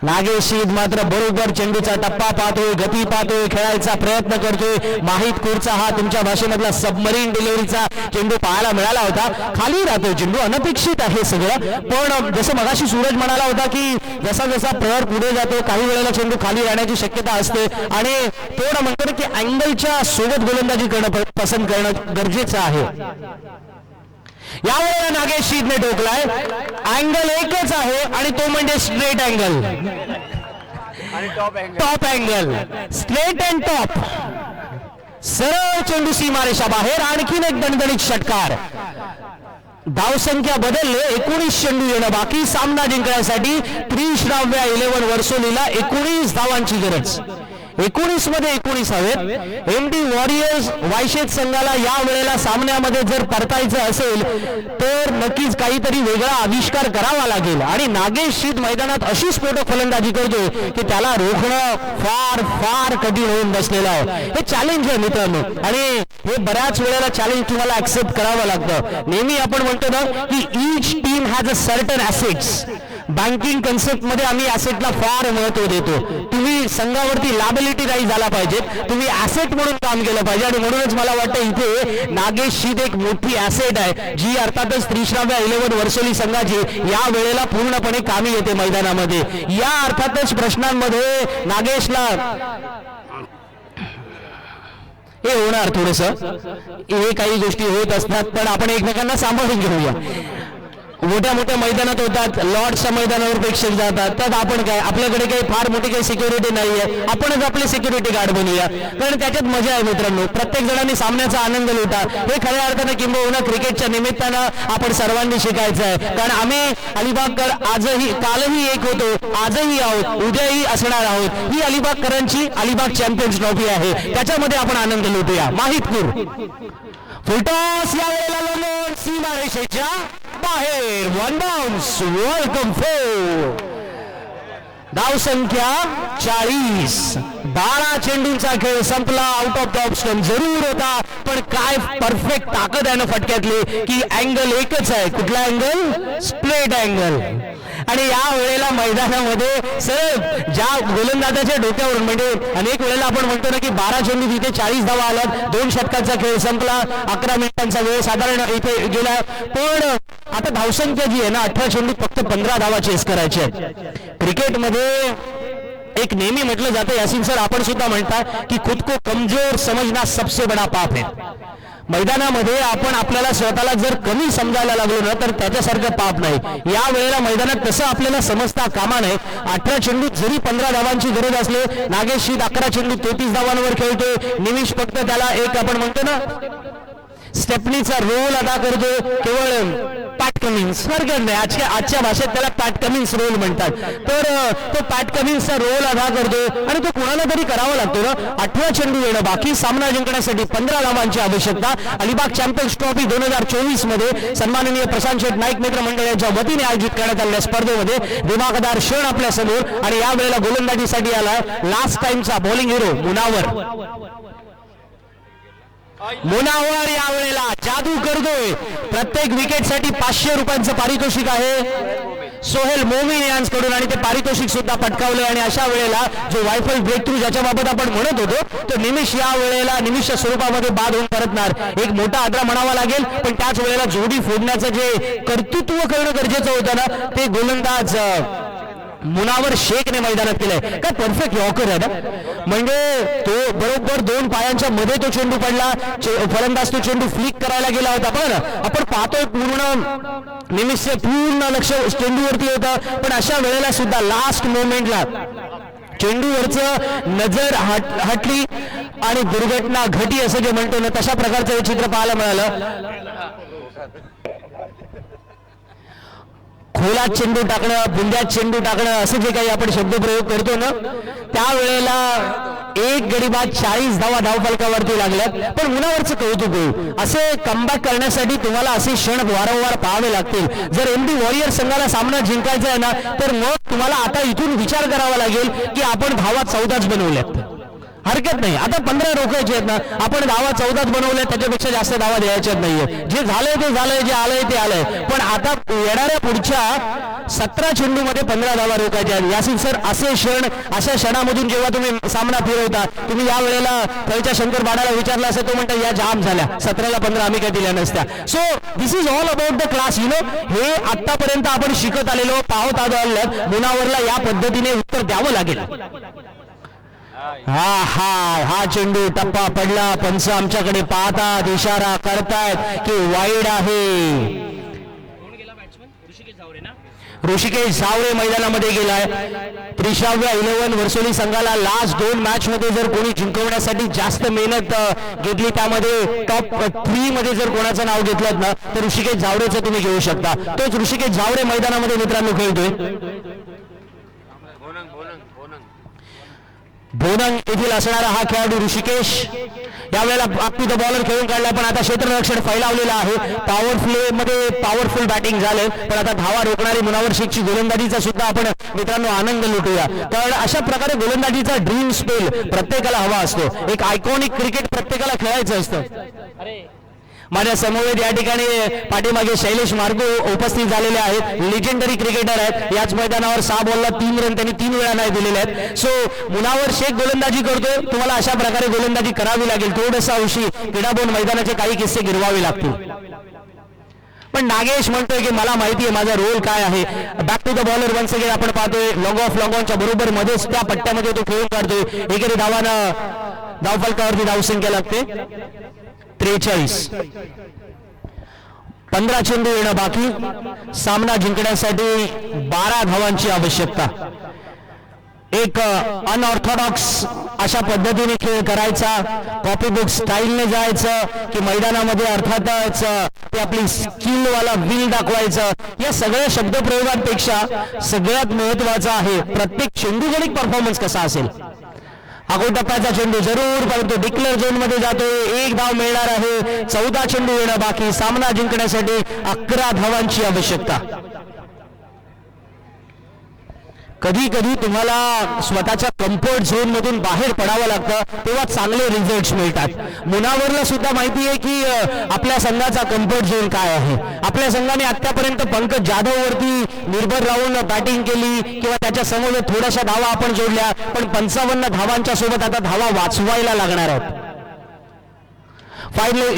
नागेश मात्र बरोबर चेंडूचा टप्पा पाहतोय, गती पाहतोय, खेळायचा प्रयत्न करतोय. माहित कुरचा हा तुमच्या भाषेमधला सबमरीन डिलिव्हरीचा चेंडू पाहायला मिळाला होता. खाली राहतोय चेंडू, अनपेक्षित आहे सगळं. पण जसं मगाशी सूरज म्हणाला होता की जसा जसा प्रहार पुढे जातो काही वेळेला चेंडू खाली राहण्याची शक्यता असते आणि थोडं म्हणतो ना की अँगलच्या सोबत गोलंदाजी करणं पसंत करणं गरजेचं आहे. यावेळेला नागेश शीदने ठोकलाय. अँगल एकच आहे आणि तो म्हणजे straight angle, top angle, straight and top. सरळ चेंडू सीमारेषा बाहेर. आणखीन एक दणदणीत षटकार. धावसंख्या बदलले, 19 चेंडू येणं बाकी. सामना जिंकण्यासाठी त्रिश्राव्या 11 वर्सोलीला 19 धावांची गरज. 19 मध्ये 19 हवेत. एमडी वॉरियर्स वायशेत संघाला या वेळेला सामन्यामध्ये जर परतायचं असेल तर नक्कीच काहीतरी वेगळा आविष्कार करावा लागेल आणि नागेश शीद मैदानात अशी स्फोटक फलंदाजी करतो की त्याला रोखणं फार फार कठीण होऊन बसलेलं आहे. हे चॅलेंज आहे मित्रांनो आणि हे बऱ्याच वेळेला चॅलेंज तुम्हाला ऍक्सेप्ट करावं लागतं. नेहमी आपण म्हणतो ना की each team has a certain assets. Banking concept मध्ये आम्ही ऍसेटला फार महत्व देतो. तुम्ही संघावरती लायबिलिटी नाही झाला पाहिजे, तुम्ही ऍसेट म्हणून काम केलं पाहिजे आणि म्हणूनच मला वाटतं इथे नागेश शीद एक मोठी ऍसेट आहे जी अर्थातच त्रिश्राव्या 11 वर्सोली संघाची या वेळेला पूर्णपणे कामी येते मैदानामध्ये. या अर्थातच प्रश्नांमध्ये नागेशला हे होणार थोडस, हे काही गोष्टी होत असतात पण आपण एकमेकांना सांभाळून घेऊया. मोठ्या मोठ्या मैदानात होतात, लॉर्ड्सच्या मैदानावर प्रेक्षक जातात, त्यात आपण काय आपल्याकडे काही फार मोठी काही सिक्युरिटी नाहीये, आपणच आपले सिक्युरिटी गार्ड बनूया कारण त्याच्यात मजा आहे मित्रांनो. प्रत्येक जणांनी सामन्याचा आनंद लुटा हे खऱ्या अर्थाने किंबहुना क्रिकेटच्या निमित्तानं आपण सर्वांनी शिकायचं आहे. कारण आम्ही अलिबागकर आजही, कालही एक होतो, आजही आहोत, उद्याही असणार आहोत. ही अलिबागकरांची अलिबाग चॅम्पियन्स ट्रॉफी आहे, त्याच्यामध्ये आपण आनंद लुटूया. माहितपूर फुलटॉस या वेळेला लोन सीमारेषेच्या बाहेर. One bounce, welcome four. धावसंख्या 40. 12 चेंडूंचा खेळ संपला. आउट ऑफ द ऑप्शन जरूर होता पण काय परफेक्ट ताकद आहे ना फटक्यातली की अँगल एकच आहे. कुठला अँगल? Split angle. आणि या वेळेला मैदानामध्ये सरळ ज्या गोलंदाजाच्या डोक्यावरून म्हणजे अनेक वेळेला आपण म्हणतो ना की 12 चेंडू तिथे 40 धावा आल्यात. 2 षटकांचा खेळ संपला. 11 मिनिटांचा वेळ साधारण इथे गेला. पण आता धावसंख्या जी आहे ना 18 चेंडू फक्त 15 धावा चेस करायचे आहेत. क्रिकेटमध्ये एक नेहमी म्हटलं जातं, यासिन सर आपण सुद्धा म्हणता की खुद को कमजोर समजना सबसे बडा पाप है. मैदानामध्ये आपण आपल्याला स्वतःला जर कमी समजायला लागलो ना तर त्याच्यासारखं पाप नाही. या वेळेला मैदानात तसं आपल्याला समजता कामा नये. 18 चेंडू जरी 15 धावांची गरज असले, नागेश शीद 11 चेंडू 33 धावांवर खेळतोय. निमिष फक्त त्याला एक आपण म्हणतो ना स्टेपनीचा रोल अदा करतो. केवळ पॅट कमिन्स हरकत नाही, आजच्या भाषेत त्याला पॅट कमिन्स रोल म्हणतात. तर तो पॅट कमिन्सचा रोल अदा करतो आणि तो कुणाला तरी करावा लागतो ना. 18 चेंडू येणं बाकी. सामना जिंकण्यासाठी 15 धावांची आवश्यकता. अलिबाग चॅम्पियन्स ट्रॉफी 2024 मध्ये सन्माननीय प्रशांत शेठ नाईक मित्र मंडळ यांच्या वतीने आयोजित करण्यात आलेल्या स्पर्धेमध्ये दिमागदार क्षण आपल्या समोर आणि या वेळेला गोलंदाजीसाठी आलाय लास्ट टाइमचा बॉलिंग हिरो मुनावर या वेळेला जादू करतोय. प्रत्येक विकेटसाठी 500 रुपयांचं पारितोषिक आहे सोहेल मोमीन यांच्याकडून आणि ते पारितोषिक सुद्धा पटकावले. आणि अशा वेळेला जो वायफल ब्रेक थ्रू ज्याच्या बाबत आपण म्हणत होतो तो निमिष या वेळेला निमिष स्वरूपामध्ये बाद होऊन परतणार. एक मोठा आदरा म्हणावा लागेल पण त्याच वेळेला जोडी फोडण्याचं जे कर्तृत्व करणं गरजेचं होतं ना ते गोलंदाज मुनावर शेखने मैदानात केलंय. काय परफेक्ट यॉर्कर आहे ना, म्हणजे तो बरोबर 2 पायांच्या मध्ये तो चेंडू पडला. फलंदाज तो चेंडू फ्लिक करायला गेला होता. पण आपण पाहतोय पूर्ण निमिषचे पूर्ण लक्ष चेंडूवरती होतं पण अशा वेळेला सुद्धा लास्ट मोमेंटला चेंडूवरचं नजर हटली आणि दुर्घटना घटी असं जे म्हणतो ना तशा प्रकारचं हे चित्र पाहायला मिळालं. खोलात चेंडू टाकणं, बुंद्यात चेंडू टाकणं असं जे काही आपण शब्दप्रयोग करतो ना त्यावेळेला एक गडी बाद 40 धावा धावफलकावरती लागल्यात. पण मुनावरचं कौतुक होईल. असे कमबॅक करण्यासाठी तुम्हाला असे क्षण वारंवार पाहावे लागतील. जर एमडी वॉरियर संघाला सामना जिंकायचा आहे ना तर मग तुम्हाला आता इथून विचार करावा लागेल की आपण धावा 14च बनवल्यात. हरकत नाही. आता 15 रोखायचे आहेत ना, आपण धावा 14 बनवल्या, त्याच्यापेक्षा जास्त धावा द्यायच्याच नाहीये. जे झालंय ते झालंय, जे आलंय ते आलंय. पण आता येणाऱ्या पुढच्या 17 चेंडूमध्ये 15 धावा रोखायच्या आहेत. यासिन सर, असे क्षण, अशा क्षणामधून जेव्हा तुम्ही सामना फिरवता, तुम्ही या वेळेला खेळच्या शंकर बाडाला विचारलं असं, तो म्हणता या जाम झाल्या, 17ला 15 आम्ही काय दिल्या नसत्या. So this is all about the class. हे आतापर्यंत आपण शिकत आलेलो, पाहत आलो, मुनावरला या पद्धतीने उत्तर द्यावं लागेल. हा चेंडू टप्पा पडला. पंच आमच्याकडे पाहतात, इशारा करतायत की वाईड आहे. ऋषिकेश झावरे मैदानामध्ये गेलाय. 30व्या 11 वर्सोली संघाला लास्ट 2 मॅच मध्ये जर कोणी जिंकवण्यासाठी जास्त मेहनत घेतली, त्यामध्ये टॉप 3 मध्ये जर कोणाचं नाव घेतलं ना, तर ऋषिकेश झावरेचं तुम्ही घेऊ शकता. तोच ऋषिकेश झावरे मैदानामध्ये मित्रांनो खेळतोय. भोनंग येथील असणारा हा खेळाडू ऋषिकेश यावेळेला अप टू द बॉलर खेळून काढला, पण आता क्षेत्ररक्षण फैलावलेला आहे. पॉवर प्ले मध्ये पॉवरफुल बॅटिंग झाले, पण आता धावा रोखणारी मुनावर शेखची गोलंदाजीचा सुद्धा आपण मित्रांनो आनंद लुटूया. कारण अशा प्रकारे गोलंदाजीचा ड्रीम स्पेल प्रत्येकाला हवा असतो. एक आयकॉनिक क्रिकेट प्रत्येकाला खेळायचं असतं. माझ्या समोर या ठिकाणी पाठीमागे शैलेश मार्गू उपस्थित झालेले आहेत. लिजेंडरी क्रिकेटर आहेत. याच मैदानावर 6 बॉलला 3 रन त्यांनी 3 वेळा नाही दिलेले आहेत. सो मुनावर शेख गोलंदाजी करतोय. तुम्हाला अशा प्रकारे गोलंदाजी करावी लागेल. थोडंसं औशी क्रीडाभवन मैदानाचे काही किस्से गिरवावे लागतील. पण नागेश म्हणतोय की मला माहिती आहे माझा रोल काय आहे. Back to the bowler once again आपण पाहतोय. लॉंग ऑफ लॉंग ऑनच्या बरोबर मध्येच त्या पट्ट्यामध्ये तो खेळून काढतोय. एकेरी धावानं धावफलकावरती धावसंख्या लागते 43. 15 चेंडू येणं बाकी. सामना जिंकण्यासाठी 12 धावांची आवश्यकता. एक अनऑर्थोडॉक्स अशा पद्धतीने खेळ करायचा, कॉपी बुक स्टाईलने जायचं की मैदानामध्ये अर्थातच ते आपली स्किलवाला विल दाखवायचं. या सगळ्या शब्दप्रयोगांपेक्षा सगळ्यात महत्वाचं आहे प्रत्येक चेंडूगणिक परफॉर्मन्स कसा असेल. अगोदर टप्प्याचा चेंडू जरूर, परंतु डिक्लेअर झोन मध्ये जातोय. 1 धाव मिळणार आहे. 14 चेंडू येणं बाकी. सामना जिंकण्यासाठी 11 धावांची आवश्यकता. कधी कधी तुम्हाला स्वतःच्या कम्फर्ट झोन मधून बाहेर पडावं लागतं, तेव्हा चांगले रिझल्ट्स मिळतात. मुनावरला सुद्धा माहिती आहे की आपल्या संघाचा कम्फर्ट झोन काय आहे. आपल्या संघाने आतापर्यंत पंकज जाधव वरती निर्भर राहून बॅटिंग केली किंवा त्याच्या समोर थोड्याशा धावा आपण जोडल्या, पण 55 धावांच्या सोबत आता धावा वाचवायला लागणार आहेत.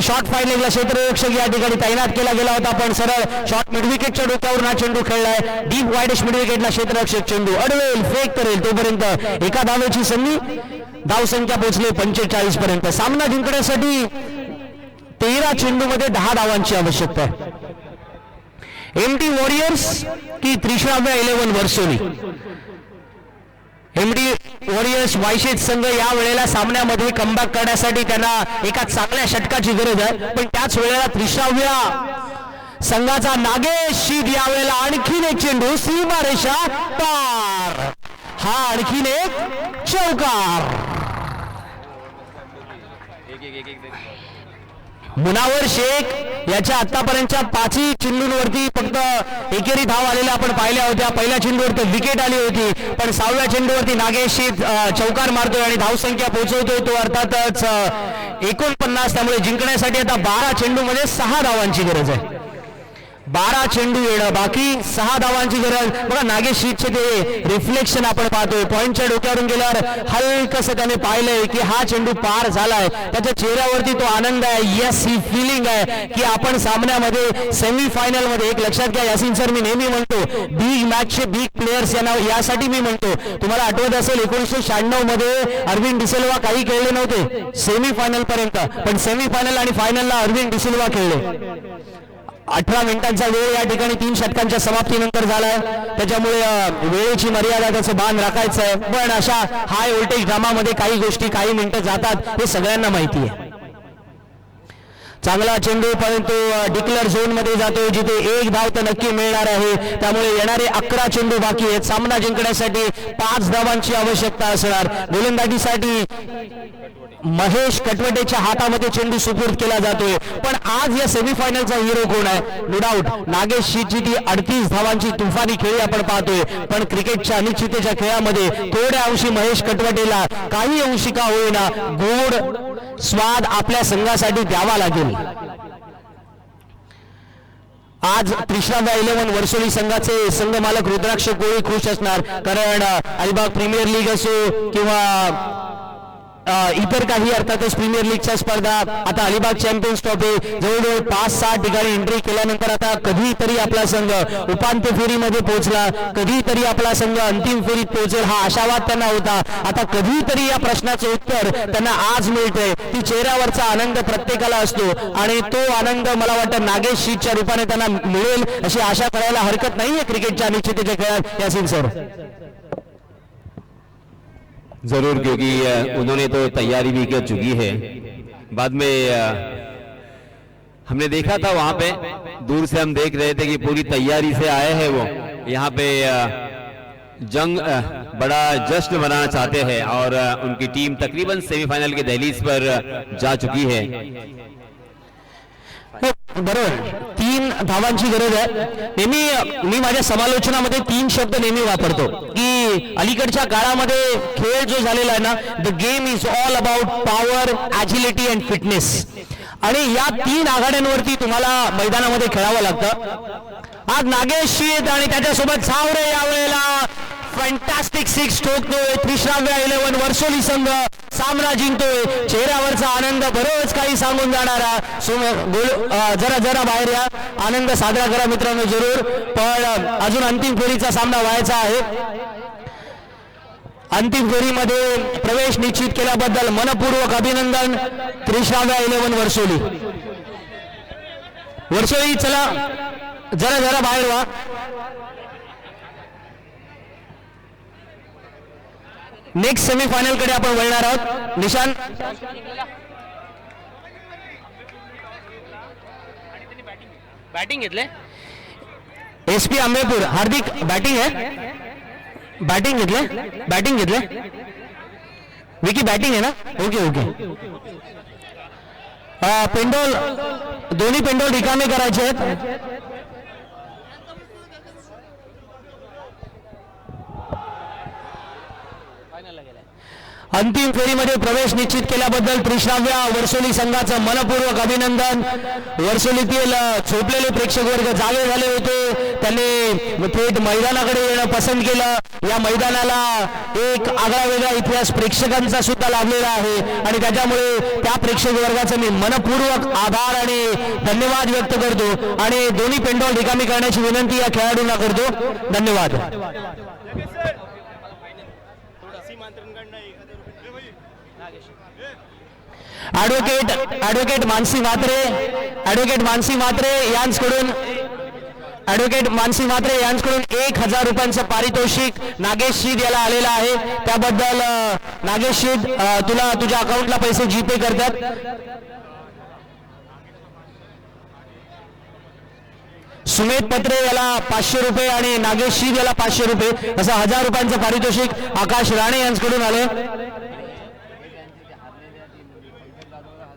शॉर्ट फायनलला क्षेत्ररक्षक या ठिकाणी तैनात केला गेला होता, पण सरळ शॉर्ट मिडविकेटच्या डोक्यावरून हा चेंडू खेळलाय. डीप वाईडिश मिडविकेटला क्षेत्ररक्षक चेंडू अडवेल, फेक करेल, तोपर्यंत एका धावेची संधी. धावसंख्या पोहोचली 45 पर्यंत. सामना जिंकण्यासाठी 13 चेंडूमध्ये 10 धावांची आवश्यकता आहे. एमटी वॉरियर्स की 30व्या 11 वर्सोली. एमडी वॉरियर्स वायशेत संघ या वेळेला सामन्यामध्ये कमबॅक करण्यासाठी त्यांना एका चांगल्या षटकाची गरज आहे, पण त्याच वेळेला 30व्या संघाचा नागेश शीत या वेळेला आणखीन एक चेंडू सीमारेषा पार. हा आणखीन एक चौकार. मुनावर शेख याच्या आतापर्यंतच्या 5 चेंडूंवरती फक्त एकेरी धाव आलेल्या आपण पाहिल्या होत्या. पहिल्या चेंडूवरती विकेट आली होती, पण 6व्या चेंडूवरती नागेश चौकार मारतोय आणि धावसंख्या पोहोचवतोय तो अर्थातच 49. त्यामुळे जिंकण्यासाठी आता 12 चेंडूमध्ये 6 धावांची गरज आहे. 12 चेंडू येणं बाकी, 6 धावांची गरज. बघा नागेश शीतचे ते रिफ्लेक्शन आपण पाहतोय. पॉइंटच्या डोक्यावरून गेल्यावर हलकसं त्याने पाहिलंय की हा चेंडू पार झालाय. त्याच्या चेहऱ्यावरती तो आनंद आहे. यस, ही फिलिंग आहे की आपण सामन्यामध्ये सेमीफायनल मध्ये. एक लक्षात घ्या यासिन सर, मी नेहमी म्हणतो बिग मॅचचे बिग प्लेयर्स यांना यासाठी मी म्हणतो. तुम्हाला आठवत असेल 1996 मध्ये अरविंद डिसिल्वा काही खेळले नव्हते सेमीफायनल पर्यंत, पण सेमीफायनल आणि फायनलला अरविंद डिसिल्वा खेळले. 18 मिनिटांचा वेळ या ठिकाणी 3 षटकांच्या समाप्तीनंतर झालाय. त्याच्यामुळे वेळेची मर्यादा त्याचं भान राखायचं आहे. पण अशा हाय व्होल्टेज ड्रामामध्ये काही गोष्टी काही मिनिटं जातात हे सगळ्यांना माहिती आहे. चांगला चेंडू परंतु डिक्लेअर झोन मध्ये जातो, जिथे 1 धाव तर नक्की मिळणार आहे. त्यामुळे येणारे 11 चेंडू बाकी आहेत. सामना जिंकण्यासाठी 5 धावांची आवश्यकता असणार. गोलंदाजीसाठी महेश कटवटेच्या हातामध्ये चेंडू सुपूर्द केला जातोय. पण आज या सेमीफायनलचा हिरो कोण आहे? नो डाऊट नागेश शीची ती 38 धावांची तुफानी खेळी आपण पाहतोय. पण क्रिकेटच्या अनिश्चिततेच्या खेळामध्ये थोड्या अंशी महेश कटवटेला काही अंशी का होईना गोड स्वाद आपल्या संघासाठी द्यावा लागेल. आज त्रिशाव्या 11 वर्सोली संघाचे संघ मालक रुद्राक्ष कोळी खुश असणार, कारण अलिबाग प्रीमियर लीग असो किंवा इतर काही अर्थातच प्रीमियर लीगच्या स्पर्धा, आता अलिबाग चॅम्पियन्स ट्रॉफी जवळजवळ 5-6 ठिकाणी एंट्री केल्यानंतर आता कधीतरी आपला संघ उपांत्य फेरीमध्ये पोहोचला, कधीतरी आपला संघ अंतिम फेरीत पोहोचेल हा आशावाद त्यांना होता. आता कधीतरी या प्रश्नाचं उत्तर त्यांना आज मिळतंय. ती चेहऱ्यावरचा आनंद प्रत्येकाला असतो आणि तो आनंद मला वाटतं नागेश शीच्या रूपाने त्यांना मिळेल अशी आशा करायला हरकत नाहीये क्रिकेटच्या अनिश्चिततेच्या खेळात. यासिन सर जरूर, क्योंकि उन्होंने तो तैयारी भी कर चुकी है. बाद में हमने देखा था वहां पे, दूर से हम देख रहे थे कि पूरी तैयारी से आए हैं वो. यहाँ पे जंग बड़ा जश्न मनाना चाहते हैं और उनकी टीम तकरीबन सेमीफाइनल के दहलीज पर जा चुकी है. बरोबर, 3 धावांची गरज आहे. नेहमी मी माझ्या समालोचनामध्ये 3 शब्द नेहमी वापरतो की अलीकडच्या काळामध्ये खेळ जो झालेला आहे ना, the game is all about power, agility and fitness. आणि या 3 आघाड्यांवरती तुम्हाला मैदानामध्ये खेळावं लागतं. आज नागेश शीत आणि त्याच्यासोबत झावरे यावेळेला फॅन्टास्टिक 6 ठोकतोय. त्रिशाव्या 11 वर्सोली संघ सामना जिंकतोय. चेहऱ्यावरचा आनंद बरोच काही सांगून जाणारा. जरा जरा बाहेर या, आनंद साजरा करा मित्रांनो जरूर. पण अजून अंतिम फेरीचा सामना व्हायचा आहे. अंतिम फेरीमध्ये प्रवेश निश्चित केल्याबद्दल मनपूर्वक अभिनंदन त्रिशाव्या 11 वर्सोली. वर्सोली चला जरा जरा बाहेर व्हा. नेक्स्ट सेमीफायनल कडे आपण वळणार आहोत. निशान बॅटिंग घेतले. SP आंबेपूर हार्दिक बॅटिंग आहे. बॅटिंग घेतले. विकी बॅटिंग आहे ना? Okay okay. पेंडोल, दोन्ही पेंडोल रिकामे करायचे आहेत. अंतिम फेरीमध्ये प्रवेश निश्चित केल्याबद्दल त्रिशाव्या वर्सोली संघाचं मनपूर्वक अभिनंदन. वर्सोलीतील झोपलेले प्रेक्षक वर्ग जागे झाले होते. त्यांनी थेट मैदानाकडे येणं पसंत केलं. या मैदानाला एक आगळा वेगळा इतिहास प्रेक्षकांचा सुद्धा लाभलेला आहे आणि त्याच्यामुळे त्या प्रेक्षक वर्गाचं मी मनपूर्वक आभार आणि धन्यवाद व्यक्त करतो आणि दोन्ही पेंडॉल रिकामी करण्याची विनंती या खेळाडूंना करतो. धन्यवाद. ॲडव्होकेट मानसी म्हात्रे यांच्याकडून 1000 रुपयांचं पारितोषिक नागेश शीद याला आलेलं आहे. त्याबद्दल नागेश शीद तुला तुझ्या अकाउंटला पैसे जीपे करतात. सुमेध पत्रे याला 500 रुपये आणि नागेश शीद याला 500 रुपये असं 1000 रुपयांचं पारितोषिक आकाश राणे यांच्याकडून आले.